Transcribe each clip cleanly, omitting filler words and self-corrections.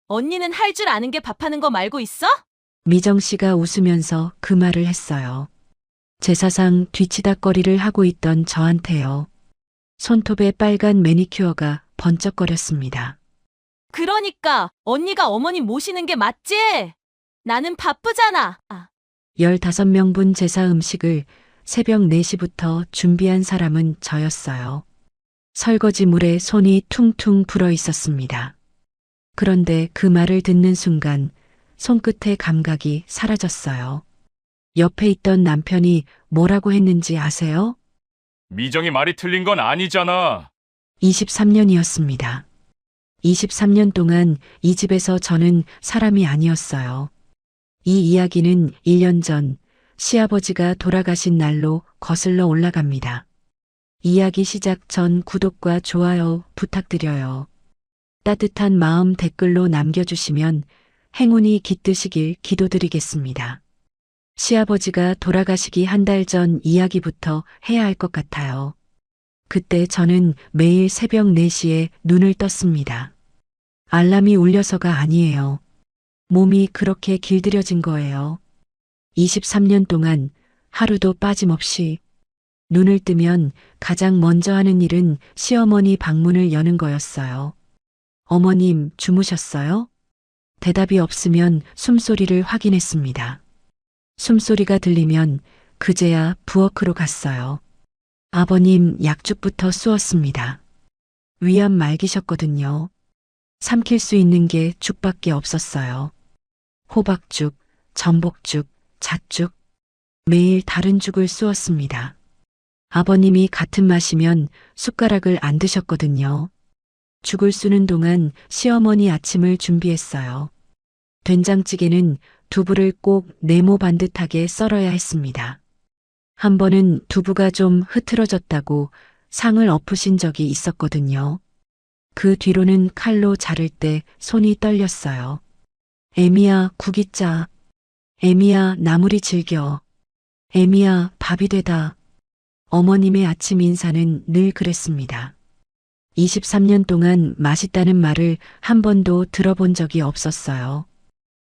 언니는 할 줄 아는 게 밥하는 거 말고 있어? 미정 씨가 웃으면서 그 말을 했어요. 제사상 뒤치다꺼리를 하고 있던 저한테요. 손톱에 빨간 매니큐어가 번쩍거렸습니다. 그러니까 언니가 어머니 모시는 게 맞지? 나는 바쁘잖아. 15명분 제사 음식을 새벽 4시부터 준비한 사람은 저였어요. 설거지물에 손이 퉁퉁 불어 있었습니다. 그런데 그 말을 듣는 순간 손끝의 감각이 사라졌어요. 옆에 있던 남편이 뭐라고 했는지 아세요? 미정이 말이 틀린 건 아니잖아. 23년이었습니다. 23년 동안 이 집에서 저는 사람이 아니었어요. 이 이야기는 1년 전 시아버지가 돌아가신 날로 거슬러 올라갑니다. 이야기 시작 전 구독과 좋아요 부탁드려요. 따뜻한 마음 댓글로 남겨주시면 행운이 깃드시길 기도드리겠습니다. 시아버지가 돌아가시기 한 달 전 이야기부터 해야 할 것 같아요. 그때 저는 매일 새벽 4시에 눈을 떴습니다. 알람이 울려서가 아니에요. 몸이 그렇게 길들여진 거예요. 23년 동안 하루도 빠짐없이 눈을 뜨면 가장 먼저 하는 일은 시어머니 방문을 여는 거였어요. 어머님, 주무셨어요? 대답이 없으면 숨소리를 확인했습니다. 숨소리가 들리면 그제야 부엌으로 갔어요. 아버님 약죽부터 쑤었습니다. 위암 말기셨거든요. 삼킬 수 있는 게 죽밖에 없었어요. 호박죽, 전복죽, 잣죽, 매일 다른 죽을 쑤었습니다. 아버님이 같은 맛이면 숟가락을 안 드셨거든요. 죽을 쑤는 동안 시어머니 아침을 준비했어요. 된장찌개는 두부를 꼭 네모 반듯하게 썰어야 했습니다. 한 번은 두부가 좀 흐트러졌다고 상을 엎으신 적이 있었거든요. 그 뒤로는 칼로 자를 때 손이 떨렸어요. 애미야 국이 짜. 애미야 나물이 질겨. 애미야 밥이 되다. 어머님의 아침 인사는 늘 그랬습니다. 23년 동안 맛있다는 말을 한 번도 들어본 적이 없었어요.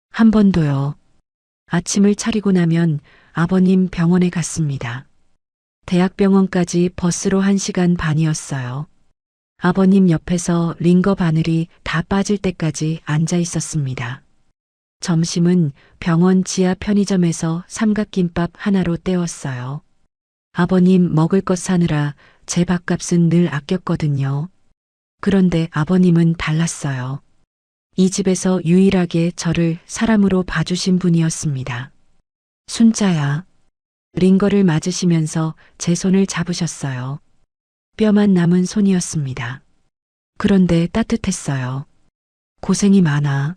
한 번도요. 아침을 차리고 나면 아버님 병원에 갔습니다. 대학병원까지 버스로 1시간 반이었어요. 아버님 옆에서 링거 바늘이 다 빠질 때까지 앉아 있었습니다. 점심은 병원 지하 편의점에서 삼각김밥 하나로 때웠어요. 아버님 먹을 것 사느라 제 밥값은 늘 아꼈거든요. 그런데 아버님은 달랐어요. 이 집에서 유일하게 저를 사람으로 봐주신 분이었습니다. 순자야. 링거를 맞으시면서 제 손을 잡으셨어요. 뼈만 남은 손이었습니다. 그런데 따뜻했어요. 고생이 많아.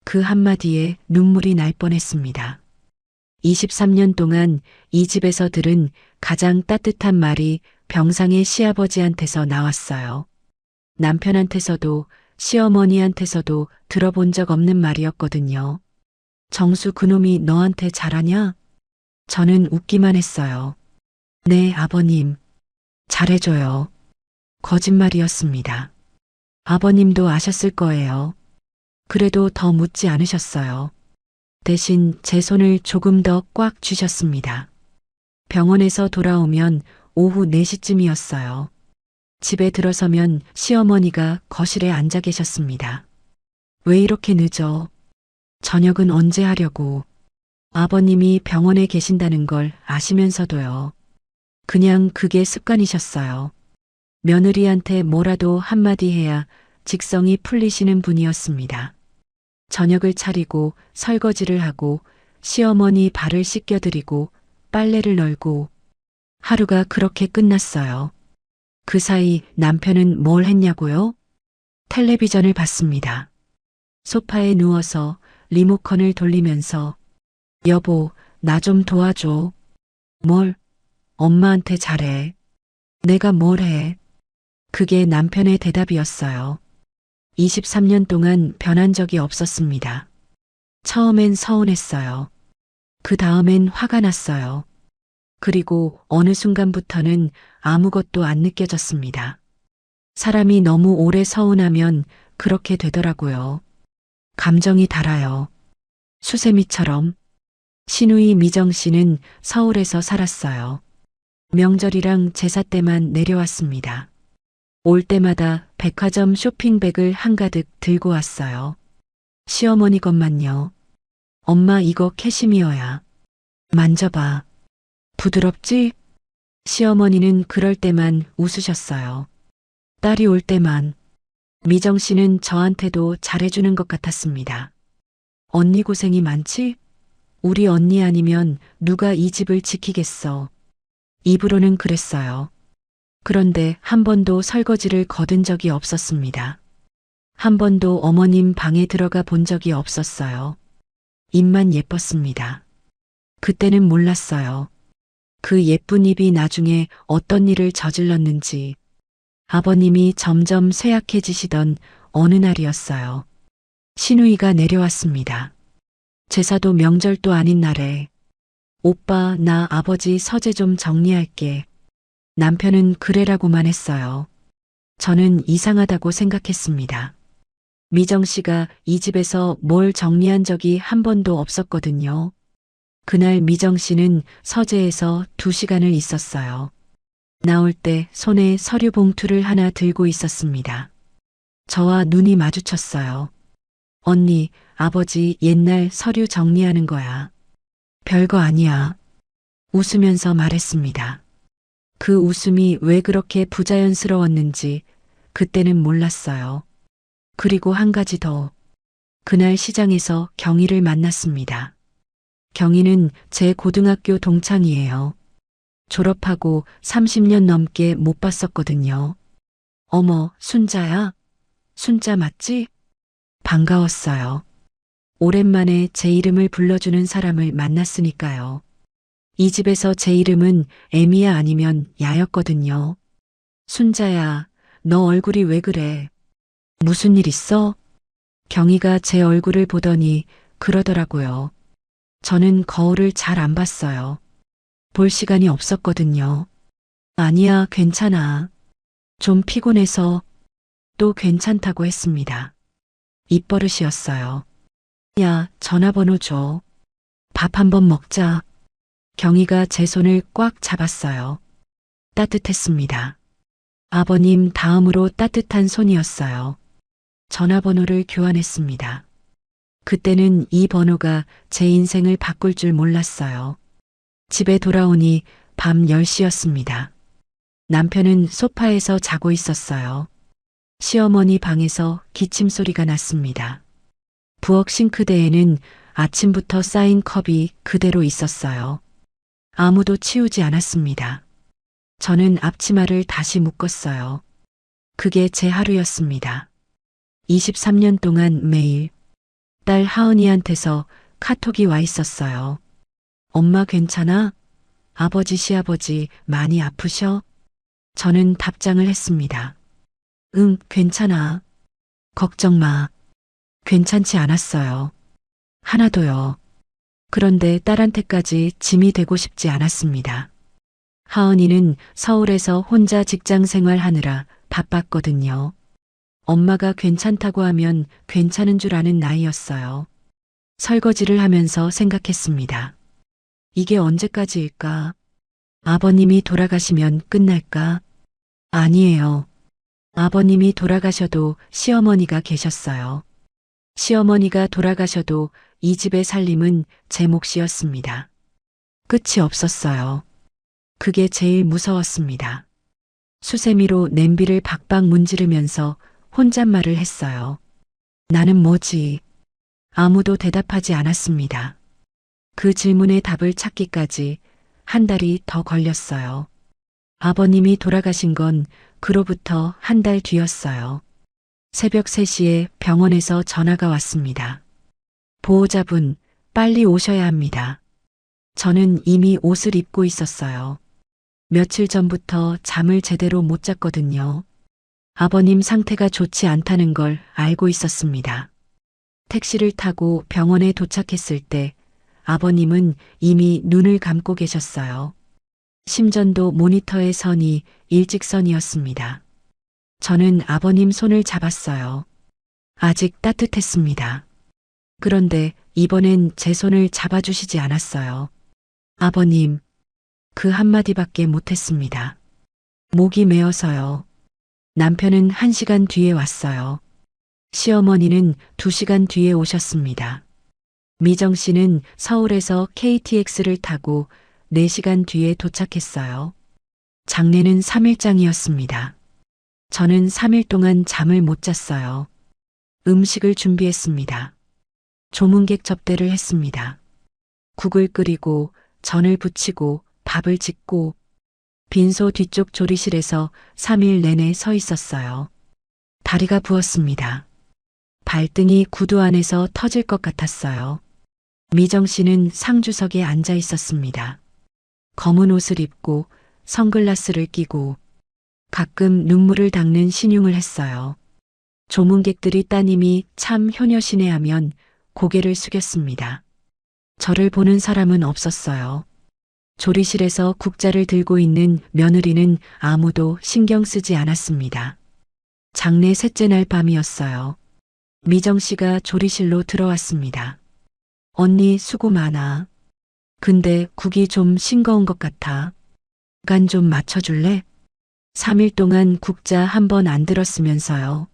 그 한마디에 눈물이 날 뻔했습니다. 23년 동안 이 집에서 들은 가장 따뜻한 말이 병상의 시아버지한테서 나왔어요. 남편한테서도 시어머니한테서도 들어본 적 없는 말이었거든요. 정수 그놈이 너한테 잘하냐? 저는 웃기만 했어요. 네, 아버님. 잘해줘요. 거짓말이었습니다. 아버님도 아셨을 거예요. 그래도 더 묻지 않으셨어요. 대신 제 손을 조금 더 꽉 쥐셨습니다. 병원에서 돌아오면 오후 4시쯤이었어요. 집에 들어서면 시어머니가 거실에 앉아 계셨습니다. 왜 이렇게 늦어? 저녁은 언제 하려고? 아버님이 병원에 계신다는 걸 아시면서도요. 그냥 그게 습관이셨어요. 며느리한테 뭐라도 한마디 해야 직성이 풀리시는 분이었습니다. 저녁을 차리고 설거지를 하고 시어머니 발을 씻겨드리고 빨래를 널고 하루가 그렇게 끝났어요. 그 사이 남편은 뭘 했냐고요? 텔레비전을 봤습니다. 소파에 누워서 리모컨을 돌리면서 여보, 나 좀 도와줘. 뭘? 엄마한테 잘해. 내가 뭘 해? 그게 남편의 대답이었어요. 23년 동안 변한 적이 없었습니다. 처음엔 서운했어요. 그 다음엔 화가 났어요. 그리고 어느 순간부터는 아무것도 안 느껴졌습니다. 사람이 너무 오래 서운하면 그렇게 되더라고요. 감정이 달아요. 수세미처럼. 시누이 미정 씨는 서울에서 살았어요. 명절이랑 제사 때만 내려왔습니다. 올 때마다 백화점 쇼핑백을 한가득 들고 왔어요. 시어머니 것만요. 엄마 이거 캐시미어야. 만져봐. 부드럽지? 시어머니는 그럴 때만 웃으셨어요. 딸이 올 때만. 미정 씨는 저한테도 잘해주는 것 같았습니다. 언니 고생이 많지? 우리 언니 아니면 누가 이 집을 지키겠어. 입으로는 그랬어요. 그런데 한 번도 설거지를 거둔 적이 없었습니다. 한 번도 어머님 방에 들어가 본 적이 없었어요. 입만 예뻤습니다. 그때는 몰랐어요. 그 예쁜 입이 나중에 어떤 일을 저질렀는지. 아버님이 점점 쇠약해지시던 어느 날이었어요. 시누이가 내려왔습니다. 제사도 명절도 아닌 날에 오빠, 나 아버지 서재 좀 정리할게. 남편은 그래라고만 했어요. 저는 이상하다고 생각했습니다. 미정 씨가 이 집에서 뭘 정리한 적이 한 번도 없었거든요. 그날 미정 씨는 서재에서 2시간을 있었어요. 나올 때 손에 서류 봉투를 하나 들고 있었습니다. 저와 눈이 마주쳤어요. 언니, 아버지 옛날 서류 정리하는 거야. 별거 아니야. 웃으면서 말했습니다. 그 웃음이 왜 그렇게 부자연스러웠는지 그때는 몰랐어요. 그리고 한 가지 더. 그날 시장에서 경희를 만났습니다. 경희는 제 고등학교 동창이에요. 졸업하고 30년 넘게 못 봤었거든요. 어머, 순자야? 순자 맞지? 반가웠어요. 오랜만에 제 이름을 불러주는 사람을 만났으니까요. 이 집에서 제 이름은 애미야 아니면 야였거든요. 순자야, 너 얼굴이 왜 그래? 무슨 일 있어? 경희가 제 얼굴을 보더니 그러더라고요. 저는 거울을 잘 안 봤어요. 볼 시간이 없었거든요. 아니야, 괜찮아. 좀 피곤해서. 또 괜찮다고 했습니다. 입버릇이었어요. 야, 전화번호 줘. 밥 한번 먹자. 경희가 제 손을 꽉 잡았어요. 따뜻했습니다. 아버님 다음으로 따뜻한 손이었어요. 전화번호를 교환했습니다. 그때는 이 번호가 제 인생을 바꿀 줄 몰랐어요. 집에 돌아오니 밤 10시였습니다. 남편은 소파에서 자고 있었어요. 시어머니 방에서 기침 소리가 났습니다. 부엌 싱크대에는 아침부터 쌓인 컵이 그대로 있었어요. 아무도 치우지 않았습니다. 저는 앞치마를 다시 묶었어요. 그게 제 하루였습니다. 23년 동안 매일 딸 하은이한테서 카톡이 와 있었어요. 엄마 괜찮아? 아버지 시아버지 많이 아프셔? 저는 답장을 했습니다. 응, 괜찮아. 걱정 마. 괜찮지 않았어요. 하나도요. 그런데 딸한테까지 짐이 되고 싶지 않았습니다. 하은이는 서울에서 혼자 직장 생활하느라 바빴거든요. 엄마가 괜찮다고 하면 괜찮은 줄 아는 나이였어요. 설거지를 하면서 생각했습니다. 이게 언제까지일까? 아버님이 돌아가시면 끝날까? 아니에요. 아버님이 돌아가셔도 시어머니가 계셨어요. 시어머니가 돌아가셔도 이 집의 살림은 제 몫이었습니다. 끝이 없었어요. 그게 제일 무서웠습니다. 수세미로 냄비를 박박 문지르면서 혼잣말을 했어요. 나는 뭐지? 아무도 대답하지 않았습니다. 그 질문의 답을 찾기까지 한 달이 더 걸렸어요. 아버님이 돌아가신 건 그로부터 한 달 뒤였어요. 새벽 3시에 병원에서 전화가 왔습니다. 보호자분, 빨리 오셔야 합니다. 저는 이미 옷을 입고 있었어요. 며칠 전부터 잠을 제대로 못 잤거든요. 아버님 상태가 좋지 않다는 걸 알고 있었습니다. 택시를 타고 병원에 도착했을 때 아버님은 이미 눈을 감고 계셨어요. 심전도 모니터의 선이 일직선이었습니다. 저는 아버님 손을 잡았어요. 아직 따뜻했습니다. 그런데 이번엔 제 손을 잡아주시지 않았어요. 아버님, 그 한마디밖에 못했습니다. 목이 메어서요. 남편은 1시간 뒤에 왔어요. 시어머니는 2시간 뒤에 오셨습니다. 미정 씨는 서울에서 KTX를 타고 4시간 뒤에 도착했어요. 장례는 3일장이었습니다. 저는 3일 동안 잠을 못 잤어요. 음식을 준비했습니다. 조문객 접대를 했습니다. 국을 끓이고 전을 부치고 밥을 짓고 빈소 뒤쪽 조리실에서 3일 내내 서 있었어요. 다리가 부었습니다. 발등이 구두 안에서 터질 것 같았어요. 미정 씨는 상주석에 앉아 있었습니다. 검은 옷을 입고 선글라스를 끼고 가끔 눈물을 닦는 신용을 했어요. 조문객들이 따님이 참 효녀시네 하면 고개를 숙였습니다. 저를 보는 사람은 없었어요. 조리실에서 국자를 들고 있는 며느리는 아무도 신경 쓰지 않았습니다. 장례 셋째 날 밤이었어요. 미정 씨가 조리실로 들어왔습니다. 언니 수고 많아. 근데 국이 좀 싱거운 것 같아. 간 좀 맞춰줄래? 3일 동안 국자 한 번 안 들었으면서요.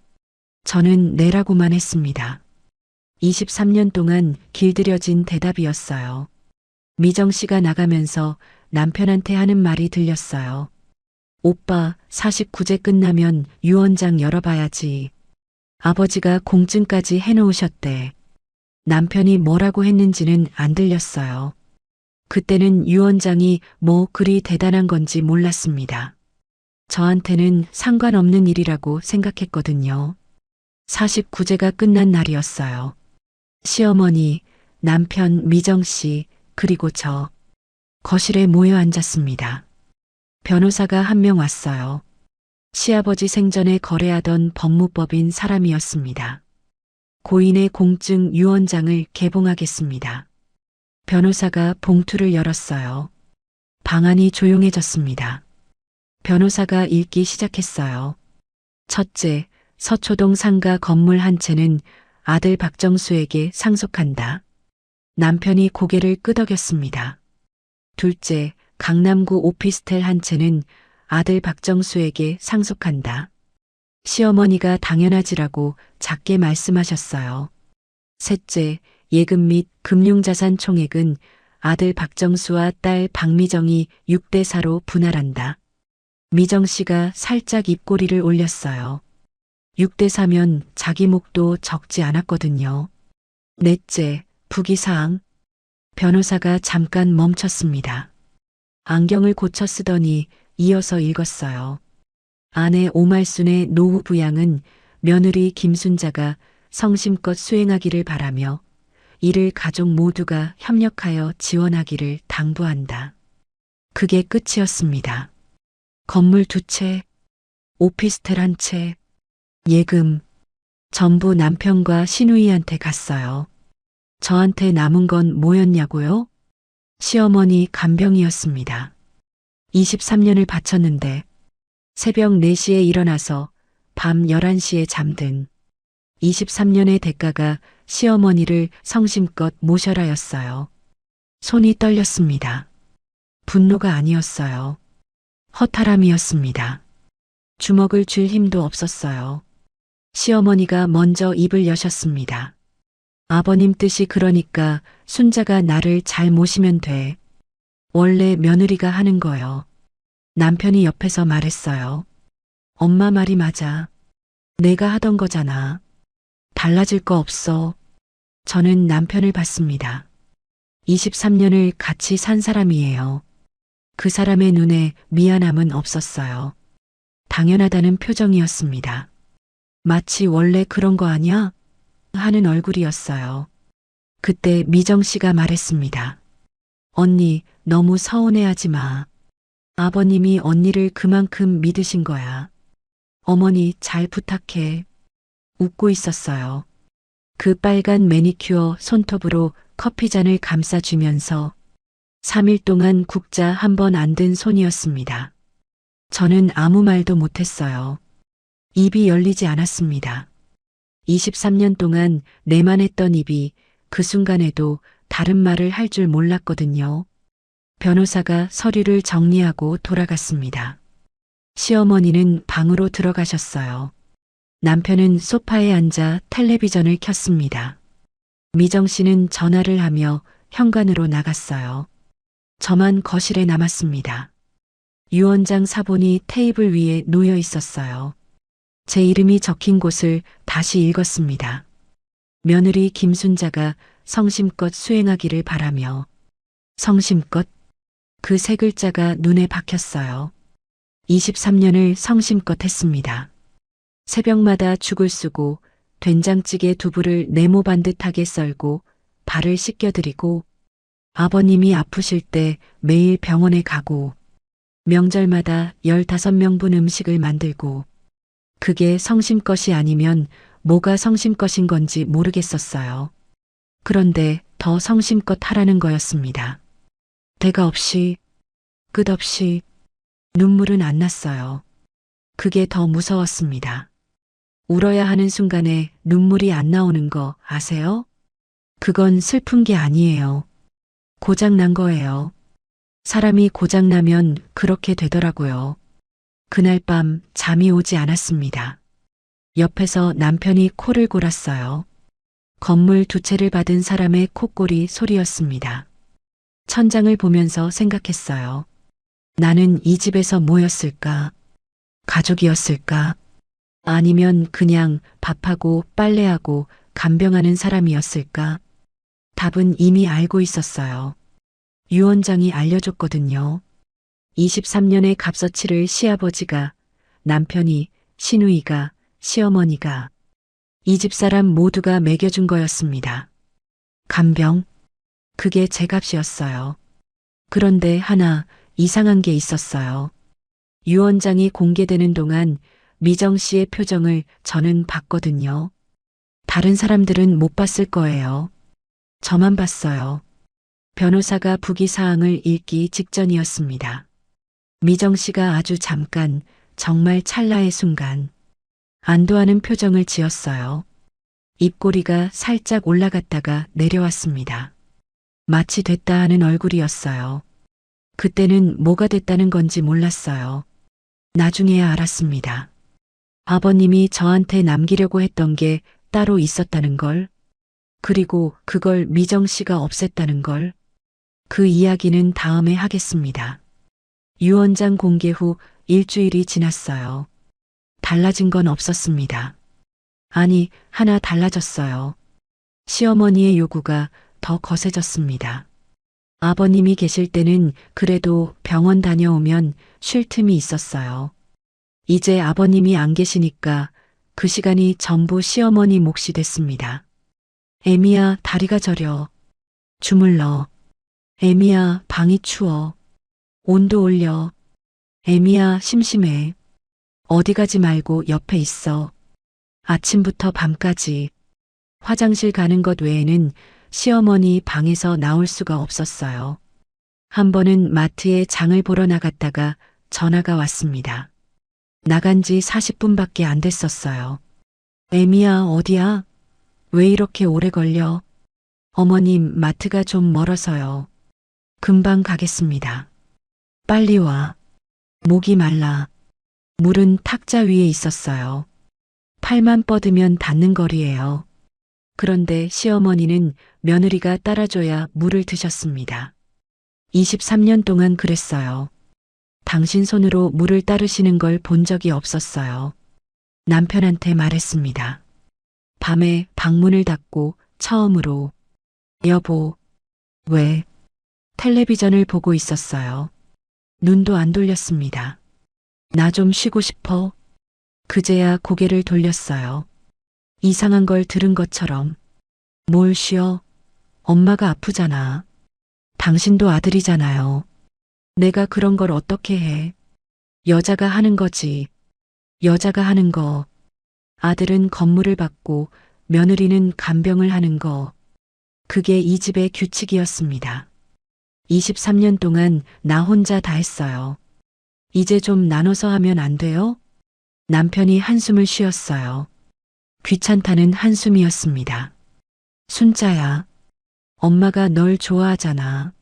저는 내라고만 했습니다. 23년 동안 길들여진 대답이었어요. 미정 씨가 나가면서 남편한테 하는 말이 들렸어요. 오빠 49제 끝나면 유언장 열어봐야지. 아버지가 공증까지 해놓으셨대. 남편이 뭐라고 했는지는 안 들렸어요. 그때는 유언장이 뭐 그리 대단한 건지 몰랐습니다. 저한테는 상관없는 일이라고 생각했거든요. 49제가 끝난 날이었어요. 시어머니, 남편 미정 씨, 그리고 저 거실에 모여 앉았습니다. 변호사가 한 명 왔어요. 시아버지 생전에 거래하던 법무법인 사람이었습니다. 고인의 공증 유언장을 개봉하겠습니다. 변호사가 봉투를 열었어요. 방안이 조용해졌습니다. 변호사가 읽기 시작했어요. 첫째, 서초동 상가 건물 한 채는 아들 박정수에게 상속한다. 남편이 고개를 끄덕였습니다. 둘째, 강남구 오피스텔 한 채는 아들 박정수에게 상속한다. 시어머니가 당연하지라고 작게 말씀하셨어요. 셋째, 예금 및 금융자산 총액은 아들 박정수와 딸 박미정이 6대4로 분할한다. 미정 씨가 살짝 입꼬리를 올렸어요. 6대4면 자기 몫도 적지 않았거든요. 넷째, 부기사항. 변호사가 잠깐 멈췄습니다. 안경을 고쳐 쓰더니 이어서 읽었어요. 아내 오말순의 노후 부양은 며느리 김순자가 성심껏 수행하기를 바라며 이를 가족 모두가 협력하여 지원하기를 당부한다. 그게 끝이었습니다. 건물 2채, 오피스텔 1채, 예금, 전부 남편과 시누이한테 갔어요. 저한테 남은 건 뭐였냐고요? 시어머니 간병이었습니다. 23년을 바쳤는데 새벽 4시에 일어나서 밤 11시에 잠든 23년의 대가가 시어머니를 성심껏 모셔라였어요. 손이 떨렸습니다. 분노가 아니었어요. 허탈함이었습니다. 주먹을 쥘 힘도 없었어요. 시어머니가 먼저 입을 여셨습니다. 아버님 뜻이 그러니까 순자가 나를 잘 모시면 돼. 원래 며느리가 하는 거요. 남편이 옆에서 말했어요. 엄마 말이 맞아. 내가 하던 거잖아. 달라질 거 없어. 저는 남편을 봤습니다. 23년을 같이 산 사람이에요. 그 사람의 눈에 미안함은 없었어요. 당연하다는 표정이었습니다. 마치 원래 그런 거 아니야? 하는 얼굴이었어요. 그때 미정 씨가 말했습니다. 언니, 너무 서운해하지 마. 아버님이 언니를 그만큼 믿으신 거야. 어머니 잘 부탁해. 웃고 있었어요. 그 빨간 매니큐어 손톱으로 커피잔을 감싸주면서 3일 동안 국자 한 번 안 든 손이었습니다. 저는 아무 말도 못했어요. 입이 열리지 않았습니다. 23년 동안 내만 했던 입이 그 순간에도 다른 말을 할 줄 몰랐거든요. 변호사가 서류를 정리하고 돌아갔습니다. 시어머니는 방으로 들어가셨어요. 남편은 소파에 앉아 텔레비전을 켰습니다. 미정 씨는 전화를 하며 현관으로 나갔어요. 저만 거실에 남았습니다. 유언장 사본이 테이블 위에 놓여 있었어요. 제 이름이 적힌 곳을 다시 읽었습니다. 며느리 김순자가 성심껏 수행하기를 바라며. 성심껏? 그 세 글자가 눈에 박혔어요. 23년을 성심껏 했습니다. 새벽마다 죽을 쓰고 된장찌개 두부를 네모 반듯하게 썰고 발을 씻겨드리고 아버님이 아프실 때 매일 병원에 가고 명절마다 15명분 음식을 만들고 그게 성심껏이 아니면 뭐가 성심껏인 건지 모르겠었어요. 그런데 더 성심껏 하라는 거였습니다. 대가 없이 끝없이 눈물은 안 났어요. 그게 더 무서웠습니다. 울어야 하는 순간에 눈물이 안 나오는 거 아세요? 그건 슬픈 게 아니에요. 고장 난 거예요. 사람이 고장 나면 그렇게 되더라고요. 그날 밤 잠이 오지 않았습니다. 옆에서 남편이 코를 골았어요. 건물 2채를 받은 사람의 콧골이 소리였습니다. 천장을 보면서 생각했어요. 나는 이 집에서 뭐였을까? 가족이었을까? 아니면 그냥 밥하고 빨래하고 간병하는 사람이었을까? 답은 이미 알고 있었어요. 유언장이 알려줬거든요. 23년의 갑서치를 시아버지가, 남편이, 시누이가, 시어머니가, 이 집사람 모두가 매겨준 거였습니다. 간병? 그게 제 값이었어요. 그런데 하나 이상한 게 있었어요. 유언장이 공개되는 동안 미정 씨의 표정을 저는 봤거든요. 다른 사람들은 못 봤을 거예요. 저만 봤어요. 변호사가 부기사항을 읽기 직전이었습니다. 미정 씨가 아주 잠깐, 정말 찰나의 순간, 안도하는 표정을 지었어요. 입꼬리가 살짝 올라갔다가 내려왔습니다. 마치 됐다 하는 얼굴이었어요. 그때는 뭐가 됐다는 건지 몰랐어요. 나중에야 알았습니다. 아버님이 저한테 남기려고 했던 게 따로 있었다는 걸, 그리고 그걸 미정 씨가 없앴다는 걸, 그 이야기는 다음에 하겠습니다. 유언장 공개 후 일주일이 지났어요. 달라진 건 없었습니다. 아니, 하나 달라졌어요. 시어머니의 요구가 더 거세졌습니다. 아버님이 계실 때는 그래도 병원 다녀오면 쉴 틈이 있었어요. 이제 아버님이 안 계시니까 그 시간이 전부 시어머니 몫이 됐습니다. 애미야, 다리가 저려. 주물러. 애미야, 방이 추워. 온도 올려. 애미야, 심심해. 어디 가지 말고 옆에 있어. 아침부터 밤까지. 화장실 가는 것 외에는 시어머니 방에서 나올 수가 없었어요. 한 번은 마트에 장을 보러 나갔다가 전화가 왔습니다. 나간 지 40분밖에 안 됐었어요. 애미야, 어디야? 왜 이렇게 오래 걸려? 어머님, 마트가 좀 멀어서요. 금방 가겠습니다. 빨리 와. 목이 말라. 물은 탁자 위에 있었어요. 팔만 뻗으면 닿는 거리예요. 그런데 시어머니는 며느리가 따라줘야 물을 드셨습니다. 23년 동안 그랬어요. 당신 손으로 물을 따르시는 걸 본 적이 없었어요. 남편한테 말했습니다. 밤에 방문을 닫고 처음으로 여보, 왜? 텔레비전을 보고 있었어요. 눈도 안 돌렸습니다. 나 좀 쉬고 싶어. 그제야 고개를 돌렸어요. 이상한 걸 들은 것처럼. 뭘 쉬어? 엄마가 아프잖아. 당신도 아들이잖아요. 내가 그런 걸 어떻게 해? 여자가 하는 거지. 여자가 하는 거. 아들은 건물을 받고 며느리는 간병을 하는 거. 그게 이 집의 규칙이었습니다. 23년 동안 나 혼자 다 했어요. 이제 좀 나눠서 하면 안 돼요? 남편이 한숨을 쉬었어요. 귀찮다는 한숨이었습니다. 순자야, 엄마가 널 좋아하잖아.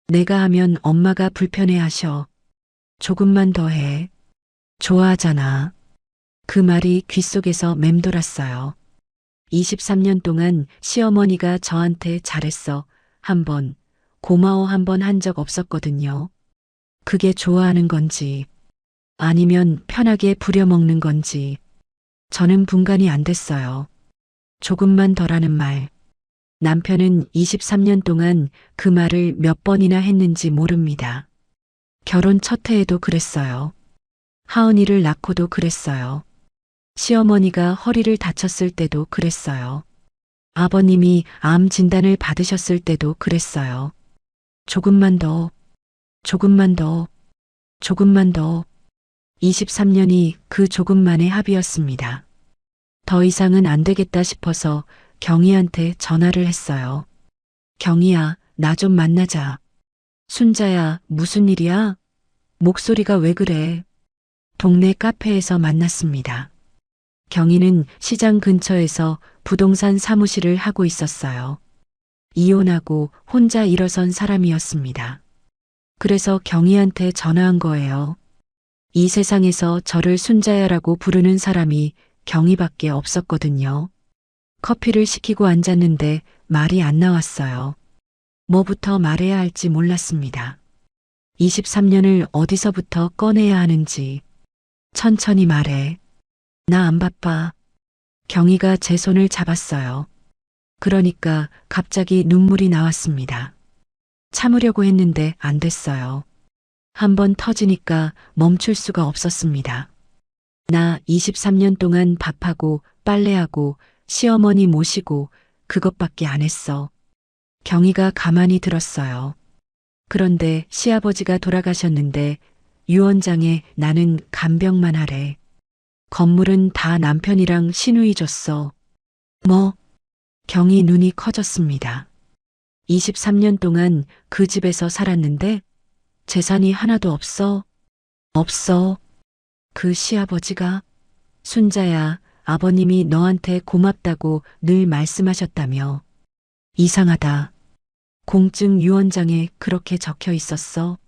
내가 하면 엄마가 불편해하셔. 조금만 더 해. 좋아하잖아. 그 말이 귓속에서 맴돌았어요. 23년 동안 시어머니가 저한테 잘했어. 한 번, 고마워 한 번 한 적 없었거든요. 그게 좋아하는 건지, 아니면 편하게 부려먹는 건지, 저는 분간이 안 됐어요. 조금만 더라는 말. 남편은 23년 동안 그 말을 몇 번이나 했는지 모릅니다. 결혼 첫 해에도 그랬어요. 하은이를 낳고도 그랬어요. 시어머니가 허리를 다쳤을 때도 그랬어요. 아버님이 암 진단을 받으셨을 때도 그랬어요. 조금만 더, 조금만 더, 조금만 더. 23년이 그 조금만의 합이었습니다. 더 이상은 안 되겠다 싶어서 경희한테 전화를 했어요. 경희야, 나 좀 만나자. 순자야, 무슨 일이야? 목소리가 왜 그래? 동네 카페에서 만났습니다. 경희는 시장 근처에서 부동산 사무실을 하고 있었어요. 이혼하고 혼자 일어선 사람이었습니다. 그래서 경희한테 전화한 거예요. 이 세상에서 저를 순자야라고 부르는 사람이 경희밖에 없었거든요. 커피를 시키고 앉았는데 말이 안 나왔어요. 뭐부터 말해야 할지 몰랐습니다. 23년을 어디서부터 꺼내야 하는지. 천천히 말해. 나 안 바빠. 경희가 제 손을 잡았어요. 그러니까 갑자기 눈물이 나왔습니다. 참으려고 했는데 안 됐어요. 한번 터지니까 멈출 수가 없었습니다. 나 23년 동안 밥하고 빨래하고 시어머니 모시고 그것밖에 안 했어. 경희가 가만히 들었어요. 그런데 시아버지가 돌아가셨는데 유언장에 나는 간병만 하래. 건물은 다 남편이랑 시누이 줬어. 뭐? 경희 눈이 커졌습니다. 23년 동안 그 집에서 살았는데 재산이 하나도 없어? 없어. 그 시아버지가? 순자야, 아버님이 너한테 고맙다고 늘 말씀하셨다며. 이상하다. 공증 유언장에 그렇게 적혀 있었어.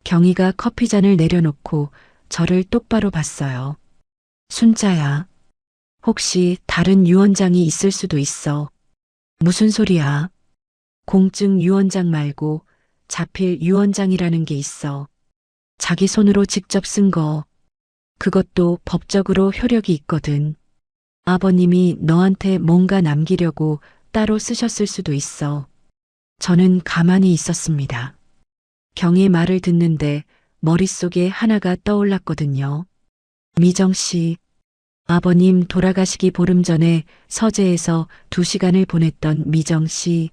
경희가 커피잔을 내려놓고 저를 똑바로 봤어요. 순자야, 혹시 다른 유언장이 있을 수도 있어. 무슨 소리야? 공증 유언장 말고 자필 유언장이라는 게 있어. 자기 손으로 직접 쓴 거. 그것도 법적으로 효력이 있거든. 아버님이 너한테 뭔가 남기려고 따로 쓰셨을 수도 있어. 저는 가만히 있었습니다. 경의 말을 듣는데 머릿속에 하나가 떠올랐거든요. 미정 씨, 아버님 돌아가시기 보름 전에 서재에서 2시간을 보냈던 미정 씨,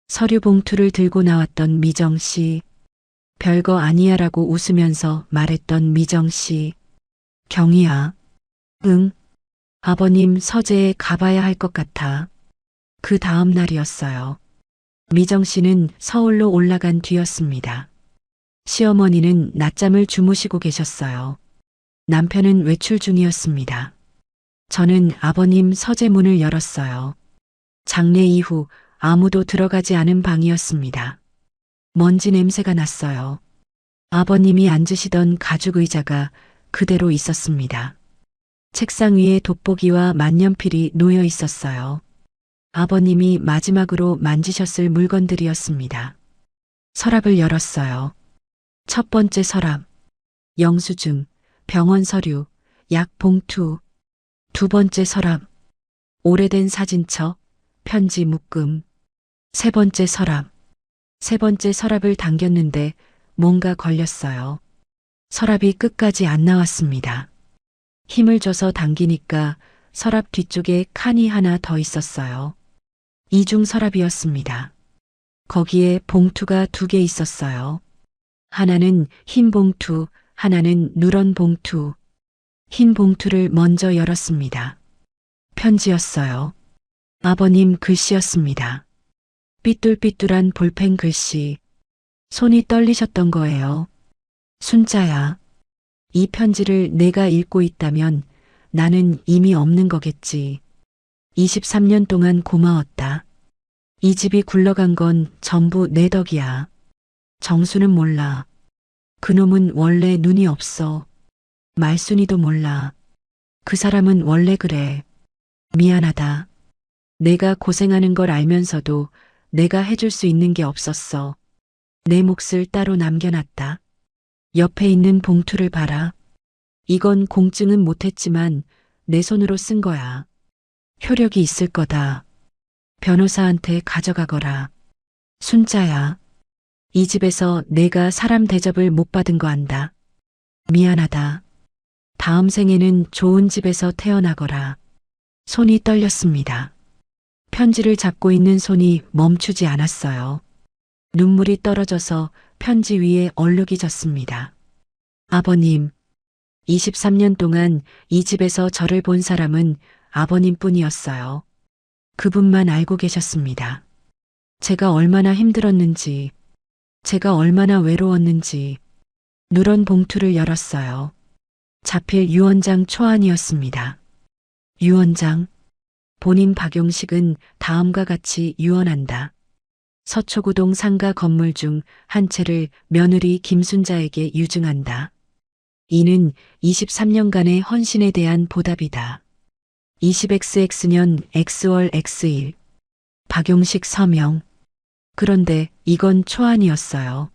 서류 봉투를 들고 나왔던 미정 씨, 별거 아니야라고 웃으면서 말했던 미정 씨. 경희야. 응. 아버님 서재에 가봐야 할 것 같아. 그 다음 날이었어요. 미정 씨는 서울로 올라간 뒤였습니다. 시어머니는 낮잠을 주무시고 계셨어요. 남편은 외출 중이었습니다. 저는 아버님 서재 문을 열었어요. 장례 이후 아무도 들어가지 않은 방이었습니다. 먼지 냄새가 났어요. 아버님이 앉으시던 가죽 의자가 그대로 있었습니다. 책상 위에 돋보기와 만년필이 놓여 있었어요. 아버님이 마지막으로 만지셨을 물건들이었습니다. 서랍을 열었어요. 첫 번째 서랍, 영수증, 병원 서류, 약 봉투. 두 번째 서랍, 오래된 사진첩, 편지 묶음. 세 번째 서랍, 세 번째 서랍을 당겼는데 뭔가 걸렸어요. 서랍이 끝까지 안 나왔습니다. 힘을 줘서 당기니까 서랍 뒤쪽에 칸이 하나 더 있었어요. 이중 서랍이었습니다. 거기에 봉투가 2개 있었어요. 하나는 흰 봉투, 하나는 누런 봉투. 흰 봉투를 먼저 열었습니다. 편지였어요. 아버님 글씨였습니다. 삐뚤삐뚤한 볼펜 글씨. 손이 떨리셨던 거예요. 순자야, 이 편지를 내가 읽고 있다면 나는 이미 없는 거겠지. 23년 동안 고마웠다. 이 집이 굴러간 건 전부 내 덕이야. 정수는 몰라. 그놈은 원래 눈이 없어. 말순이도 몰라. 그 사람은 원래 그래. 미안하다. 내가 고생하는 걸 알면서도 내가 해줄 수 있는 게 없었어. 내 몫을 따로 남겨놨다. 옆에 있는 봉투를 봐라. 이건 공증은 못했지만 내 손으로 쓴 거야. 효력이 있을 거다. 변호사한테 가져가거라. 순자야. 이 집에서 내가 사람 대접을 못 받은 거 안다. 미안하다. 다음 생에는 좋은 집에서 태어나거라. 손이 떨렸습니다. 편지를 잡고 있는 손이 멈추지 않았어요. 눈물이 떨어져서 편지 위에 얼룩이 졌습니다. 아버님, 23년 동안 이 집에서 저를 본 사람은 아버님뿐이었어요. 그분만 알고 계셨습니다. 제가 얼마나 힘들었는지, 제가 얼마나 외로웠는지. 누런 봉투를 열었어요. 자필 유언장 초안이었습니다. 유언장. 본인 박용식은 다음과 같이 유언한다. 서초구동 상가 건물 중 한 채를 며느리 김순자에게 유증한다. 이는 23년간의 헌신에 대한 보답이다. 20xx년 x월 x일. 박용식 서명. 그런데 이건 초안이었어요.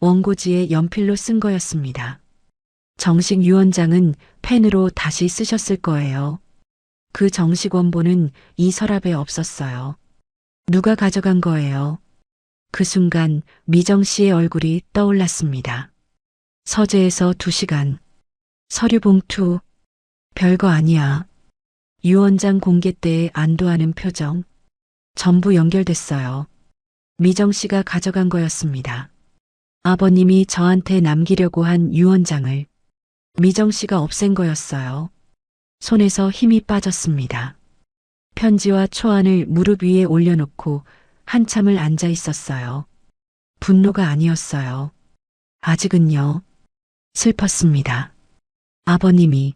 원고지에 연필로 쓴 거였습니다. 정식 유언장은 펜으로 다시 쓰셨을 거예요. 그 정식 원본은 이 서랍에 없었어요. 누가 가져간 거예요? 그 순간 미정 씨의 얼굴이 떠올랐습니다. 서재에서 2시간. 서류 봉투. 별거 아니야. 유언장 공개 때의 안도하는 표정. 전부 연결됐어요. 미정 씨가 가져간 거였습니다. 아버님이 저한테 남기려고 한 유언장을 미정 씨가 없앤 거였어요. 손에서 힘이 빠졌습니다. 편지와 초안을 무릎 위에 올려놓고 한참을 앉아 있었어요. 분노가 아니었어요. 아직은요. 슬펐습니다. 아버님이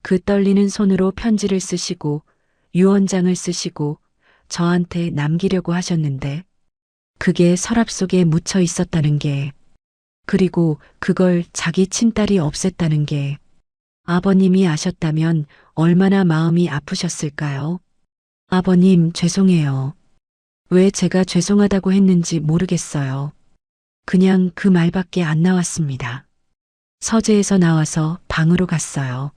그 떨리는 손으로 편지를 쓰시고 유언장을 쓰시고 저한테 남기려고 하셨는데 그게 서랍 속에 묻혀 있었다는 게, 그리고 그걸 자기 친딸이 없앴다는 게, 아버님이 아셨다면 얼마나 마음이 아프셨을까요? 아버님, 죄송해요. 왜 제가 죄송하다고 했는지 모르겠어요. 그냥 그 말밖에 안 나왔습니다. 서재에서 나와서 방으로 갔어요.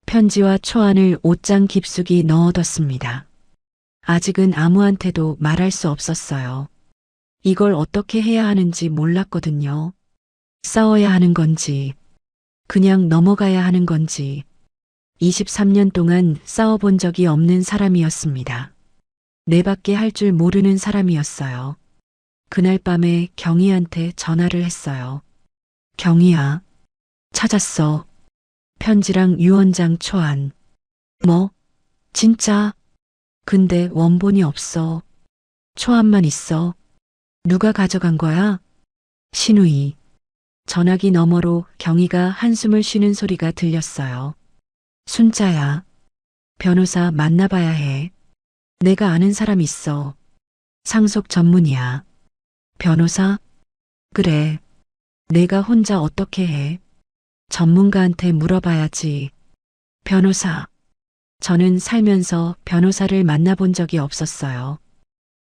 편지와 초안을 옷장 깊숙이 넣어뒀습니다. 아직은 아무한테도 말할 수 없었어요. 이걸 어떻게 해야 하는지 몰랐거든요. 싸워야 하는 건지, 그냥 넘어가야 하는 건지. 23년 동안 싸워본 적이 없는 사람이었습니다. 내밖에 할 줄 모르는 사람이었어요. 그날 밤에 경희한테 전화를 했어요. 경희야, 찾았어. 편지랑 유언장 초안. 뭐? 진짜? 근데 원본이 없어. 초안만 있어. 누가 가져간 거야? 신우이. 전화기 너머로 경희가 한숨을 쉬는 소리가 들렸어요. 순자야. 변호사 만나봐야 해. 내가 아는 사람 있어. 상속 전문이야. 변호사? 그래. 내가 혼자 어떻게 해? 전문가한테 물어봐야지. 변호사. 저는 살면서 변호사를 만나본 적이 없었어요.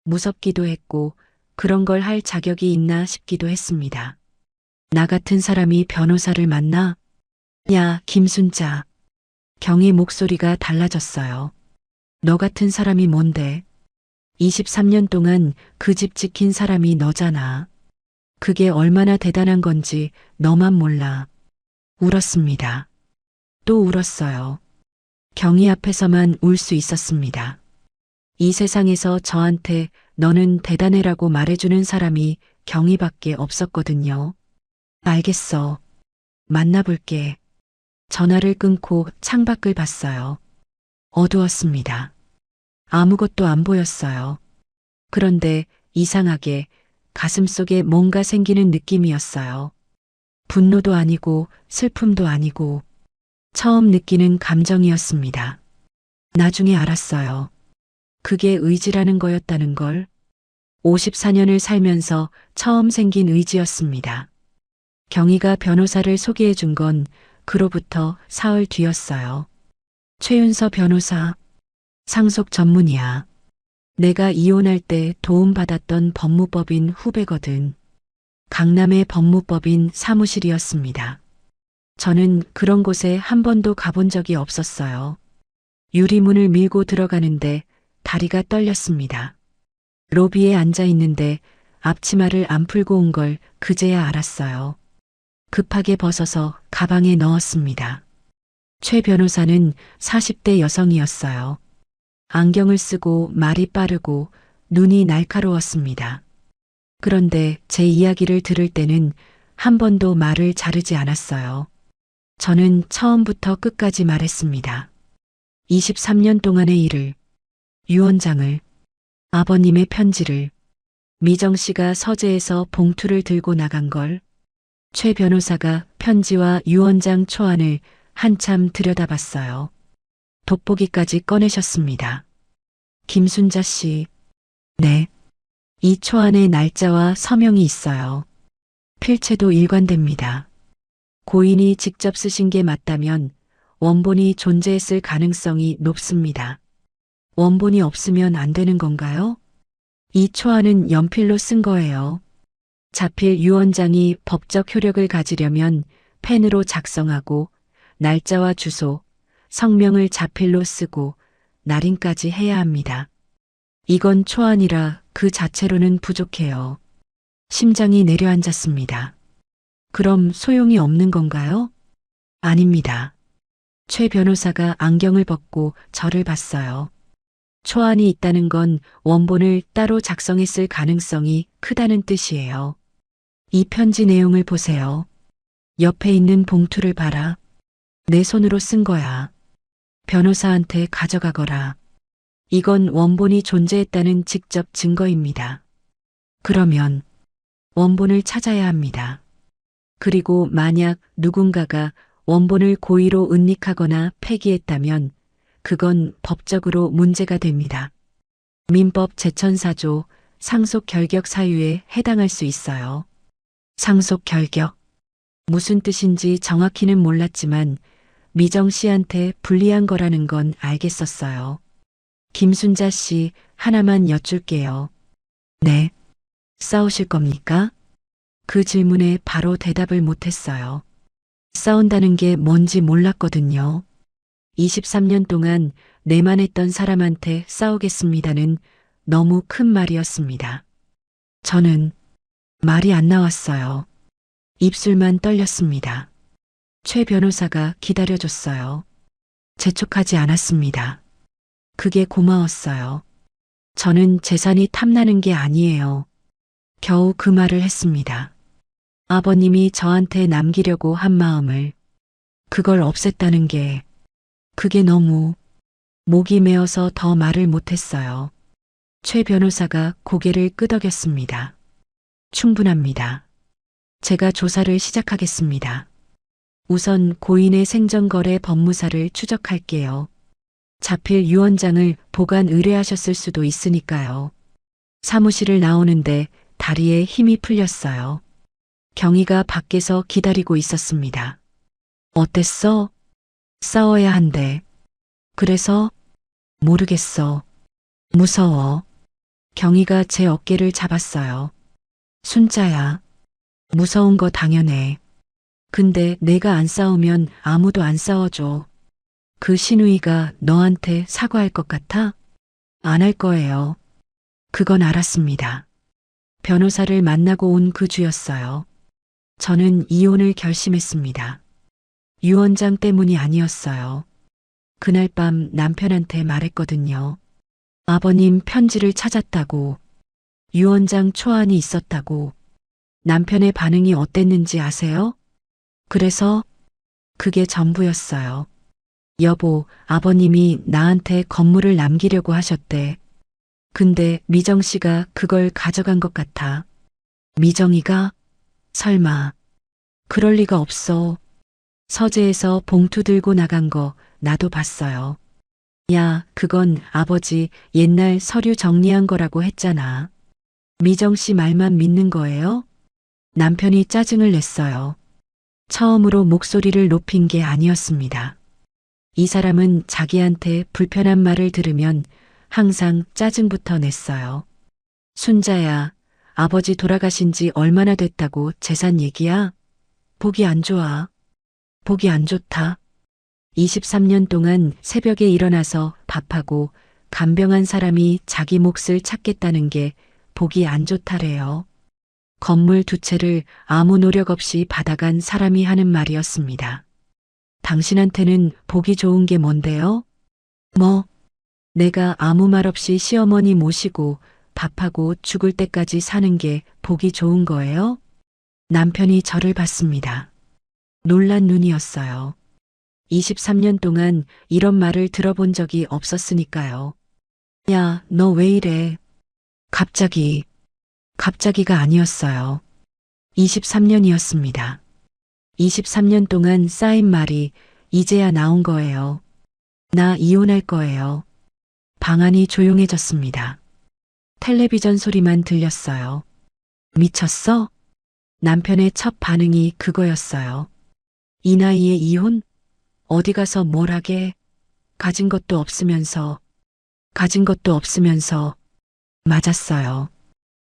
무섭기도 했고 그런 걸 할 자격이 있나 싶기도 했습니다. 나 같은 사람이 변호사를 만나? 야, 김순자. 경희 목소리가 달라졌어요. 너 같은 사람이 뭔데? 23년 동안 그 집 지킨 사람이 너잖아. 그게 얼마나 대단한 건지 너만 몰라. 울었습니다. 또 울었어요. 경희 앞에서만 울 수 있었습니다. 이 세상에서 저한테 너는 대단해라고 말해주는 사람이 경희밖에 없었거든요. 알겠어. 만나볼게. 전화를 끊고 창밖을 봤어요. 어두웠습니다. 아무것도 안 보였어요. 그런데 이상하게 가슴속에 뭔가 생기는 느낌이었어요. 분노도 아니고 슬픔도 아니고 처음 느끼는 감정이었습니다. 나중에 알았어요. 그게 의지라는 거였다는 걸. 54년을 살면서 처음 생긴 의지였습니다. 경희가 변호사를 소개해 준 건 그로부터 사흘 뒤였어요. 최윤서 변호사, 상속 전문이야. 내가 이혼할 때 도움받았던 법무법인 후배거든. 강남의 법무법인 사무실이었습니다. 저는 그런 곳에 한 번도 가본 적이 없었어요. 유리문을 밀고 들어가는데 다리가 떨렸습니다. 로비에 앉아 있는데 앞치마를 안 풀고 온 걸 그제야 알았어요. 급하게 벗어서 가방에 넣었습니다. 최 변호사는 40대 여성이었어요. 안경을 쓰고 말이 빠르고 눈이 날카로웠습니다. 그런데 제 이야기를 들을 때는 한 번도 말을 자르지 않았어요. 저는 처음부터 끝까지 말했습니다. 23년 동안의 일을, 유언장을, 아버님의 편지를, 미정 씨가 서재에서 봉투를 들고 나간 걸, 최 변호사가 편지와 유언장 초안을 한참 들여다봤어요. 돋보기까지 꺼내셨습니다. 김순자 씨. 네. 이 초안에 날짜와 서명이 있어요. 필체도 일관됩니다. 고인이 직접 쓰신 게 맞다면 원본이 존재했을 가능성이 높습니다. 원본이 없으면 안 되는 건가요? 이 초안은 연필로 쓴 거예요. 자필 유언장이 법적 효력을 가지려면 펜으로 작성하고 날짜와 주소, 성명을 자필로 쓰고 날인까지 해야 합니다. 이건 초안이라 그 자체로는 부족해요. 심장이 내려앉았습니다. 그럼 소용이 없는 건가요? 아닙니다. 최 변호사가 안경을 벗고 저를 봤어요. 초안이 있다는 건 원본을 따로 작성했을 가능성이 크다는 뜻이에요. 이 편지 내용을 보세요. 옆에 있는 봉투를 봐라. 내 손으로 쓴 거야. 변호사한테 가져가거라. 이건 원본이 존재했다는 직접 증거입니다. 그러면 원본을 찾아야 합니다. 그리고 만약 누군가가 원본을 고의로 은닉하거나 폐기했다면 그건 법적으로 문제가 됩니다. 민법 제1004조 상속 결격 사유에 해당할 수 있어요. 상속 결격. 무슨 뜻인지 정확히는 몰랐지만 미정 씨한테 불리한 거라는 건 알겠었어요. 김순자 씨, 하나만 여쭐게요. 네. 싸우실 겁니까? 그 질문에 바로 대답을 못했어요. 싸운다는 게 뭔지 몰랐거든요. 23년 동안 내만 했던 사람한테 싸우겠습니다는 너무 큰 말이었습니다. 저는 말이 안 나왔어요. 입술만 떨렸습니다. 최 변호사가 기다려줬어요. 재촉하지 않았습니다. 그게 고마웠어요. 저는 재산이 탐나는 게 아니에요. 겨우 그 말을 했습니다. 아버님이 저한테 남기려고 한 마음을, 그걸 없앴다는 게, 그게 너무 목이 메어서 더 말을 못했어요. 최 변호사가 고개를 끄덕였습니다. 충분합니다. 제가 조사를 시작하겠습니다. 우선 고인의 생전거래 법무사를 추적할게요. 자필 유언장을 보관 의뢰하셨을 수도 있으니까요. 사무실을 나오는데 다리에 힘이 풀렸어요. 경희가 밖에서 기다리고 있었습니다. 어땠어? 싸워야 한대. 그래서? 모르겠어. 무서워. 경희가 제 어깨를 잡았어요. 순자야. 무서운 거 당연해. 근데 내가 안 싸우면 아무도 안 싸워줘. 그 신우이가 너한테 사과할 것 같아? 안 할 거예요. 그건 알았습니다. 변호사를 만나고 온 그 주였어요. 저는 이혼을 결심했습니다. 유언장 때문이 아니었어요. 그날 밤 남편한테 말했거든요. 아버님 편지를 찾았다고, 유언장 초안이 있었다고. 남편의 반응이 어땠는지 아세요? 그래서 그게 전부였어요. 여보, 아버님이 나한테 건물을 남기려고 하셨대. 근데 미정 씨가 그걸 가져간 것 같아. 미정이가? 설마. 그럴 리가 없어. 서재에서 봉투 들고 나간 거 나도 봤어요. 야, 그건 아버지 옛날 서류 정리한 거라고 했잖아. 미정 씨 말만 믿는 거예요? 남편이 짜증을 냈어요. 처음으로 목소리를 높인 게 아니었습니다. 이 사람은 자기한테 불편한 말을 들으면 항상 짜증부터 냈어요. 순자야, 아버지 돌아가신 지 얼마나 됐다고 재산 얘기야? 보기 안 좋아. 보기 안 좋다. 23년 동안 새벽에 일어나서 밥하고 간병한 사람이 자기 몫을 찾겠다는 게 보기 안 좋다래요. 건물 두 채를 아무 노력 없이 받아간 사람이 하는 말이었습니다. 당신한테는 보기 좋은 게 뭔데요? 뭐, 내가 아무 말 없이 시어머니 모시고 밥하고 죽을 때까지 사는 게 보기 좋은 거예요? 남편이 저를 봤습니다. 놀란 눈이었어요. 23년 동안 이런 말을 들어본 적이 없었으니까요. 야, 너 왜 이래? 갑자기가 아니었어요. 23년이었습니다. 23년 동안 쌓인 말이 이제야 나온 거예요. 나 이혼할 거예요. 방 안이 조용해졌습니다. 텔레비전 소리만 들렸어요. 미쳤어? 남편의 첫 반응이 그거였어요. 이 나이에 이혼? 어디 가서 뭘 하게? 가진 것도 없으면서. 맞았어요.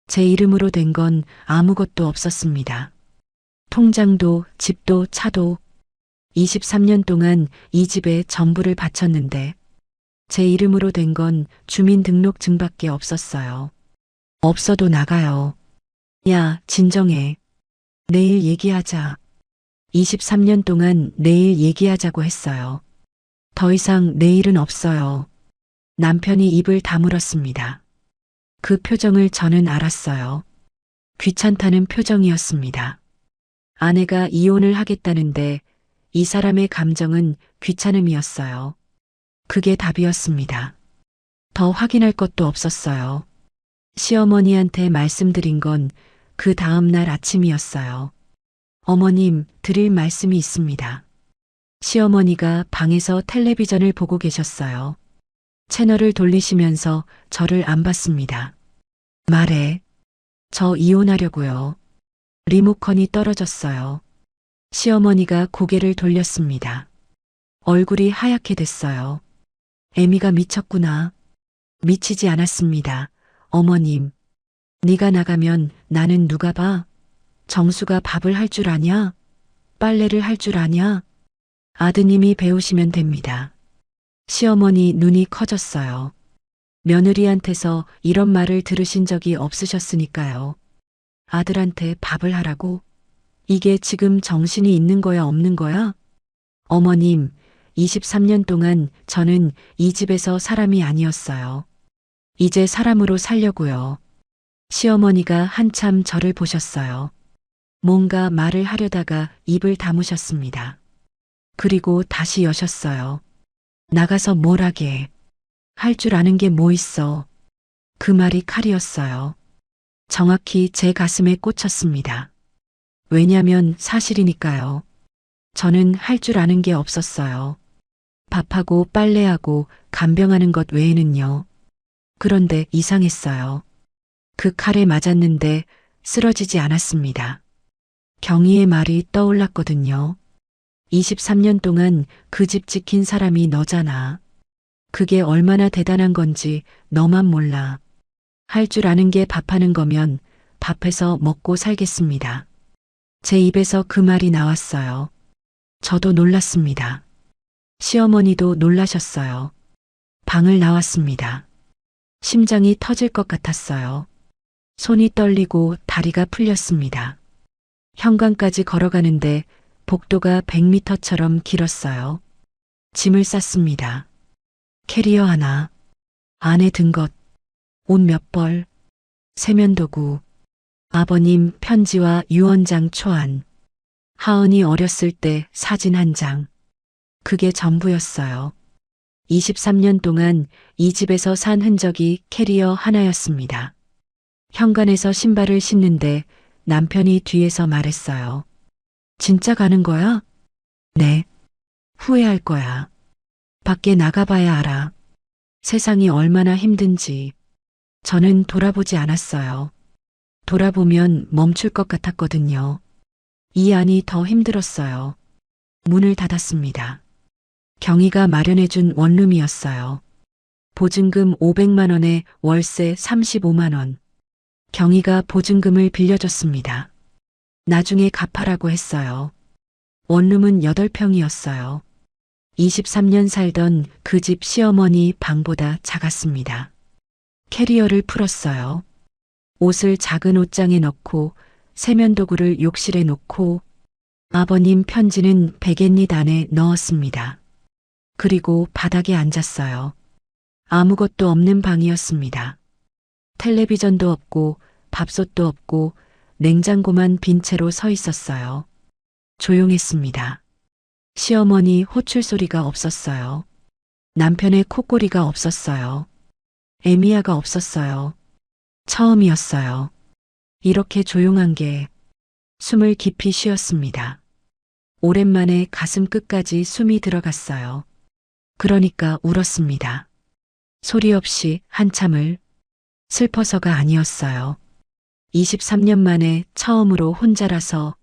제 이름으로 된 건 아무것도 없었습니다. 통장도 집도 차도 23년 동안 이 집에 전부를 바쳤는데 제 이름으로 된 건 주민등록증밖에 없었어요. 없어도 나가요. 야, 진정해. 내일 얘기하자. 23년 동안 내일 얘기하자고 했어요. 더 이상 내일은 없어요. 남편이 입을 다물었습니다. 그 표정을 저는 알았어요. 귀찮다는 표정이었습니다. 아내가 이혼을 하겠다는데 이 사람의 감정은 귀찮음이었어요. 그게 답이었습니다. 더 확인할 것도 없었어요. 시어머니한테 말씀드린 건 그 다음 날 아침이었어요. 어머님, 드릴 말씀이 있습니다. 시어머니가 방에서 텔레비전을 보고 계셨어요. 채널을 돌리시면서 저를 안 봤습니다. 말해. 저 이혼하려고요. 리모컨이 떨어졌어요. 시어머니가 고개를 돌렸습니다. 얼굴이 하얗게 됐어요. 애미가 미쳤구나. 미치지 않았습니다. 어머님, 네가 나가면 나는 누가 봐? 정수가 밥을 할 줄 아냐? 빨래를 할 줄 아냐? 아드님이 배우시면 됩니다. 시어머니 눈이 커졌어요. 며느리한테서 이런 말을 들으신 적이 없으셨으니까요. 아들한테 밥을 하라고? 이게 지금 정신이 있는 거야, 없는 거야? 어머님, 23년 동안 저는 이 집에서 사람이 아니었어요. 이제 사람으로 살려고요. 시어머니가 한참 저를 보셨어요. 뭔가 말을 하려다가 입을 다무셨습니다. 그리고 다시 여셨어요. 나가서 뭘 하게. 할 줄 아는 게 뭐 있어. 그 말이 칼이었어요. 정확히 제 가슴에 꽂혔습니다. 왜냐면 사실이니까요. 저는 할 줄 아는 게 없었어요. 밥하고 빨래하고 간병하는 것 외에는요. 그런데 이상했어요. 그 칼에 맞았는데 쓰러지지 않았습니다. 경희의 말이 떠올랐거든요. 23년 동안 그 집 지킨 사람이 너잖아. 그게 얼마나 대단한 건지 너만 몰라. 할 줄 아는 게 밥하는 거면 밥해서 먹고 살겠습니다. 제 입에서 그 말이 나왔어요. 저도 놀랐습니다. 시어머니도 놀라셨어요. 방을 나왔습니다. 심장이 터질 것 같았어요. 손이 떨리고 다리가 풀렸습니다. 현관까지 걸어가는데 복도가 100m처럼 길었어요. 짐을 쌌습니다. 캐리어 하나, 안에 든 것, 옷 몇 벌, 세면도구, 아버님 편지와 유언장 초안, 하은이 어렸을 때 사진 한 장. 그게 전부였어요. 23년 동안 이 집에서 산 흔적이 캐리어 하나였습니다. 현관에서 신발을 신는데 남편이 뒤에서 말했어요. 진짜 가는 거야? 네. 후회할 거야. 밖에 나가봐야 알아. 세상이 얼마나 힘든지. 저는 돌아보지 않았어요. 돌아보면 멈출 것 같았거든요. 이 안이 더 힘들었어요. 문을 닫았습니다. 경희가 마련해준 원룸이었어요. 보증금 500만 원에 월세 35만 원. 경희가 보증금을 빌려줬습니다. 나중에 갚아라고 했어요. 원룸은 8평이었어요. 23년 살던 그 집 시어머니 방보다 작았습니다. 캐리어를 풀었어요. 옷을 작은 옷장에 넣고 세면도구를 욕실에 놓고 아버님 편지는 베갯닛 안에 넣었습니다. 그리고 바닥에 앉았어요. 아무것도 없는 방이었습니다. 텔레비전도 없고 밥솥도 없고 냉장고만 빈 채로 서 있었어요. 조용했습니다. 시어머니 호출 소리가 없었어요. 남편의 콧소리가 없었어요. 에미야가 없었어요. 처음이었어요. 이렇게 조용한 게. 숨을 깊이 쉬었습니다. 오랜만에 가슴 끝까지 숨이 들어갔어요. 그러니까 울었습니다. 소리 없이 한참을. 슬퍼서가 아니었어요. 23년 만에 처음으로 혼자라서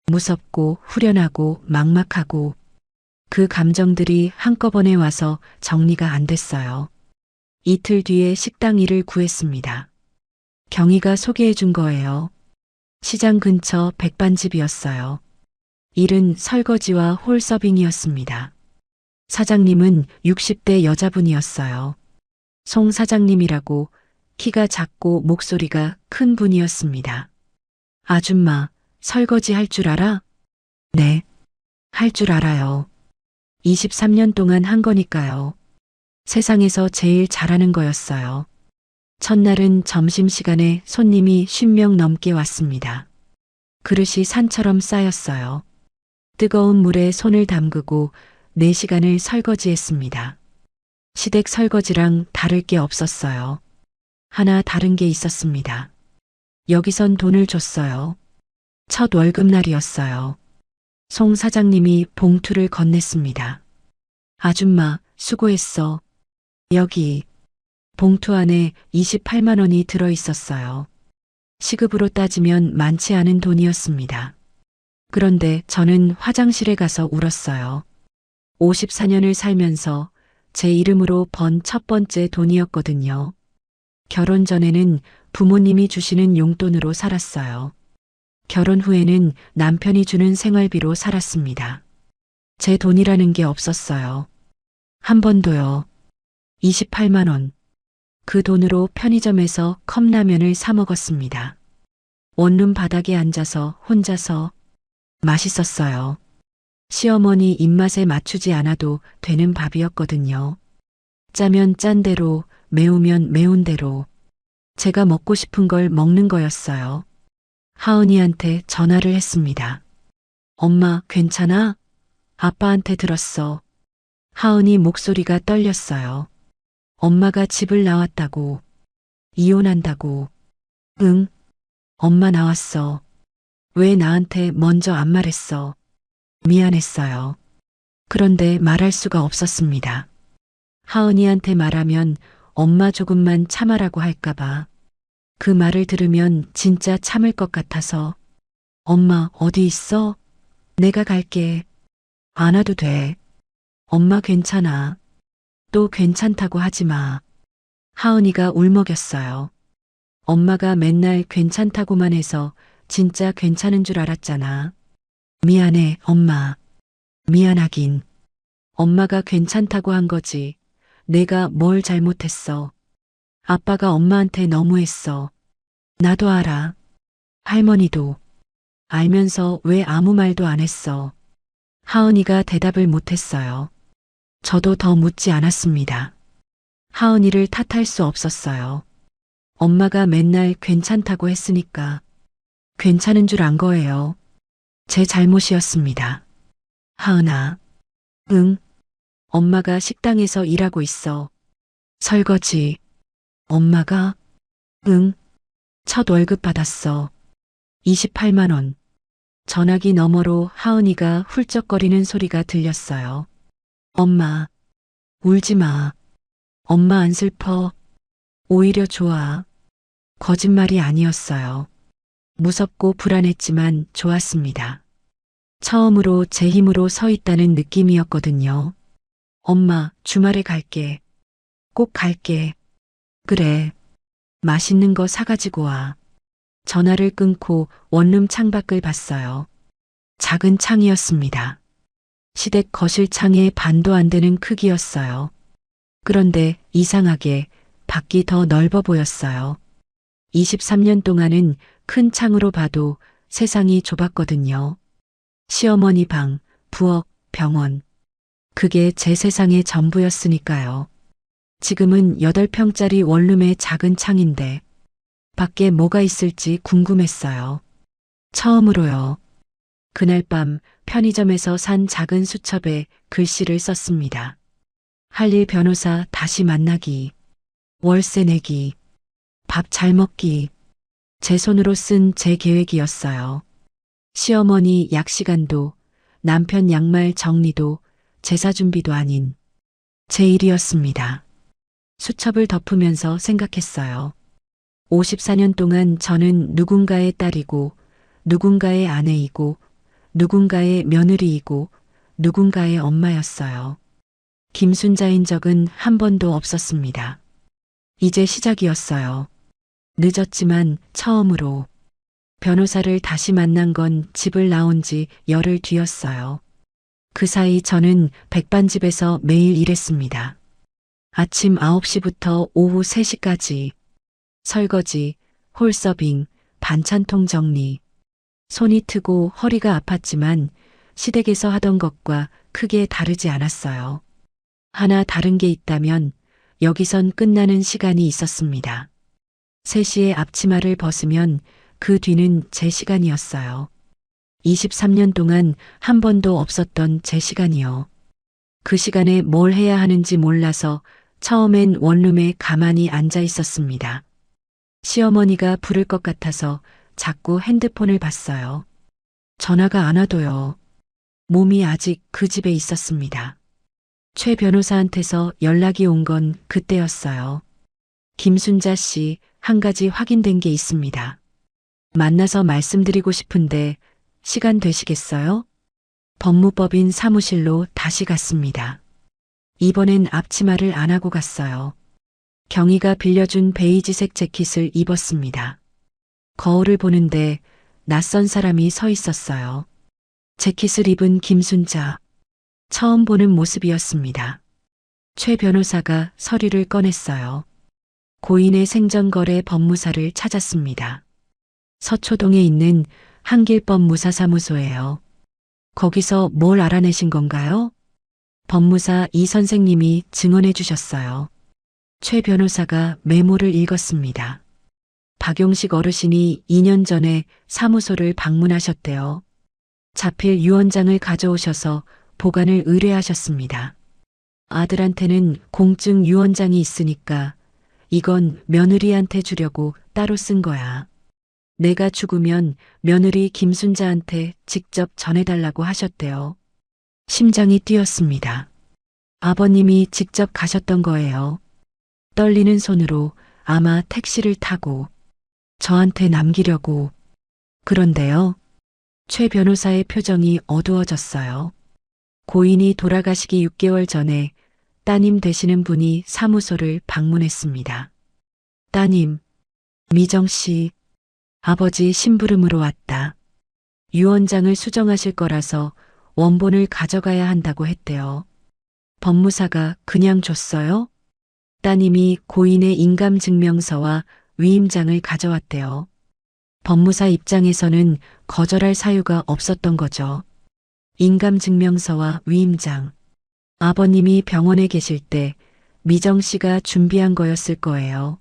무섭고 후련하고 막막하고 그 감정들이 한꺼번에 와서 정리가 안 됐어요. 이틀 뒤에 식당 일을 구했습니다. 경희가 소개해 준 거예요. 시장 근처 백반집이었어요. 일은 설거지와 홀 서빙이었습니다. 사장님은 60대 여자분이었어요. 송 사장님이라고 키가 작고 목소리가 큰 분이었습니다. 아줌마, 설거지 할 줄 알아? 네, 할 줄 알아요. 23년 동안 한 거니까요. 세상에서 제일 잘하는 거였어요. 첫날은 점심시간에 손님이 50명 넘게 왔습니다. 그릇이 산처럼 쌓였어요. 뜨거운 물에 손을 담그고 4시간을 설거지했습니다. 시댁 설거지랑 다를 게 없었어요. 하나 다른 게 있었습니다. 여기선 돈을 줬어요. 첫 월급날이었어요. 송 사장님이 봉투를 건넸습니다. 아줌마, 수고했어. 여기. 봉투 안에 28만 원이 들어 있었어요. 시급으로 따지면 많지 않은 돈이었습니다. 그런데 저는 화장실에 가서 울었어요. 54년을 살면서 제 이름으로 번 첫 번째 돈이었거든요. 결혼 전에는 부모님이 주시는 용돈으로 살았어요. 결혼 후에는 남편이 주는 생활비로 살았습니다. 제 돈이라는 게 없었어요. 한 번도요. 28만 원. 그 돈으로 편의점에서 컵라면을 사 먹었습니다. 원룸 바닥에 앉아서 혼자서. 맛있었어요. 시어머니 입맛에 맞추지 않아도 되는 밥이었거든요. 짜면 짠 대로, 매우면 매운 대로. 제가 먹고 싶은 걸 먹는 거였어요. 하은이한테 전화를 했습니다. 엄마, 괜찮아? 아빠한테 들었어. 하은이 목소리가 떨렸어요. 엄마가 집을 나왔다고. 이혼한다고. 응. 엄마 나왔어. 왜 나한테 먼저 안 말했어? 미안했어요. 그런데 말할 수가 없었습니다. 하은이한테 말하면 엄마 조금만 참아라고 할까봐. 그 말을 들으면 진짜 참을 것 같아서. 엄마 어디 있어? 내가 갈게. 안 와도 돼. 엄마 괜찮아. 또 괜찮다고 하지 마. 하은이가 울먹였어요. 엄마가 맨날 괜찮다고만 해서 진짜 괜찮은 줄 알았잖아. 미안해, 엄마. 미안하긴. 엄마가 괜찮다고 한 거지. 내가 뭘 잘못했어. 아빠가 엄마한테 너무했어. 나도 알아. 할머니도. 알면서 왜 아무 말도 안 했어. 하은이가 대답을 못했어요. 저도 더 묻지 않았습니다. 하은이를 탓할 수 없었어요. 엄마가 맨날 괜찮다고 했으니까 괜찮은 줄 안 거예요. 제 잘못이었습니다. 하은아. 응. 엄마가 식당에서 일하고 있어. 설거지. 엄마가? 응. 첫 월급 받았어. 28만 원. 전화기 너머로 하은이가 훌쩍거리는 소리가 들렸어요. 엄마. 울지 마. 엄마 안 슬퍼. 오히려 좋아. 거짓말이 아니었어요. 무섭고 불안했지만 좋았습니다. 처음으로 제 힘으로 서 있다는 느낌이었거든요. 엄마, 주말에 갈게. 꼭 갈게. 그래. 맛있는 거 사가지고 와. 전화를 끊고 원룸 창밖을 봤어요. 작은 창이었습니다. 시댁 거실 창의 반도 안 되는 크기였어요. 그런데 이상하게 밖이 더 넓어 보였어요. 23년 동안은 큰 창으로 봐도 세상이 좁았거든요. 시어머니 방, 부엌, 병원. 그게 제 세상의 전부였으니까요. 지금은 8평짜리 원룸의 작은 창인데 밖에 뭐가 있을지 궁금했어요. 처음으로요. 그날 밤 편의점에서 산 작은 수첩에 글씨를 썼습니다. 할일 변호사 다시 만나기, 월세 내기, 밥 잘 먹기. 제 손으로 쓴 제 계획이었어요. 시어머니 약 시간도, 남편 양말 정리도, 제사 준비도 아닌 제 일이었습니다. 수첩을 덮으면서 생각했어요. 54년 동안 저는 누군가의 딸이고, 누군가의 아내이고, 누군가의 며느리이고, 누군가의 엄마였어요. 김순자인 적은 한 번도 없었습니다. 이제 시작이었어요. 늦었지만 처음으로. 변호사를 다시 만난 건 집을 나온 지 열흘 뒤였어요. 그 사이 저는 백반집에서 매일 일했습니다. 아침 9시부터 오후 3시까지 설거지, 홀서빙, 반찬통 정리. 손이 트고 허리가 아팠지만 시댁에서 하던 것과 크게 다르지 않았어요. 하나 다른 게 있다면 여기선 끝나는 시간이 있었습니다. 3시에 앞치마를 벗으면 그 뒤는 제 시간이었어요. 23년 동안 한 번도 없었던 제 시간이요. 그 시간에 뭘 해야 하는지 몰라서 처음엔 원룸에 가만히 앉아 있었습니다. 시어머니가 부를 것 같아서 자꾸 핸드폰을 봤어요. 전화가 안 와도요. 몸이 아직 그 집에 있었습니다. 최 변호사한테서 연락이 온 건 그때였어요. 김순자 씨, 한 가지 확인된 게 있습니다. 만나서 말씀드리고 싶은데 시간 되시겠어요? 법무법인 사무실로 다시 갔습니다. 이번엔 앞치마를 안 하고 갔어요. 경희가 빌려준 베이지색 재킷을 입었습니다. 거울을 보는데 낯선 사람이 서 있었어요. 재킷을 입은 김순자. 처음 보는 모습이었습니다. 최 변호사가 서류를 꺼냈어요. 고인의 생전거래 법무사를 찾았습니다. 서초동에 있는 한길법무사사무소예요. 거기서 뭘 알아내신 건가요? 법무사 이 선생님이 증언해 주셨어요. 최 변호사가 메모를 읽었습니다. 박용식 어르신이 2년 전에 사무소를 방문하셨대요. 자필 유언장을 가져오셔서 보관을 의뢰하셨습니다. 아들한테는 공증 유언장이 있으니까 이건 며느리한테 주려고 따로 쓴 거야. 내가 죽으면 며느리 김순자한테 직접 전해달라고 하셨대요. 심장이 뛰었습니다. 아버님이 직접 가셨던 거예요. 떨리는 손으로 아마 택시를 타고 저한테 남기려고. 그런데요. 최 변호사의 표정이 어두워졌어요. 고인이 돌아가시기 6개월 전에 따님 되시는 분이 사무소를 방문했습니다. 따님, 미정 씨, 아버지 심부름으로 왔다. 유언장을 수정하실 거라서 원본을 가져가야 한다고 했대요. 법무사가 그냥 줬어요? 따님이 고인의 인감증명서와 위임장을 가져왔대요. 법무사 입장에서는 거절할 사유가 없었던 거죠. 인감증명서와 위임장. 아버님이 병원에 계실 때 미정 씨가 준비한 거였을 거예요.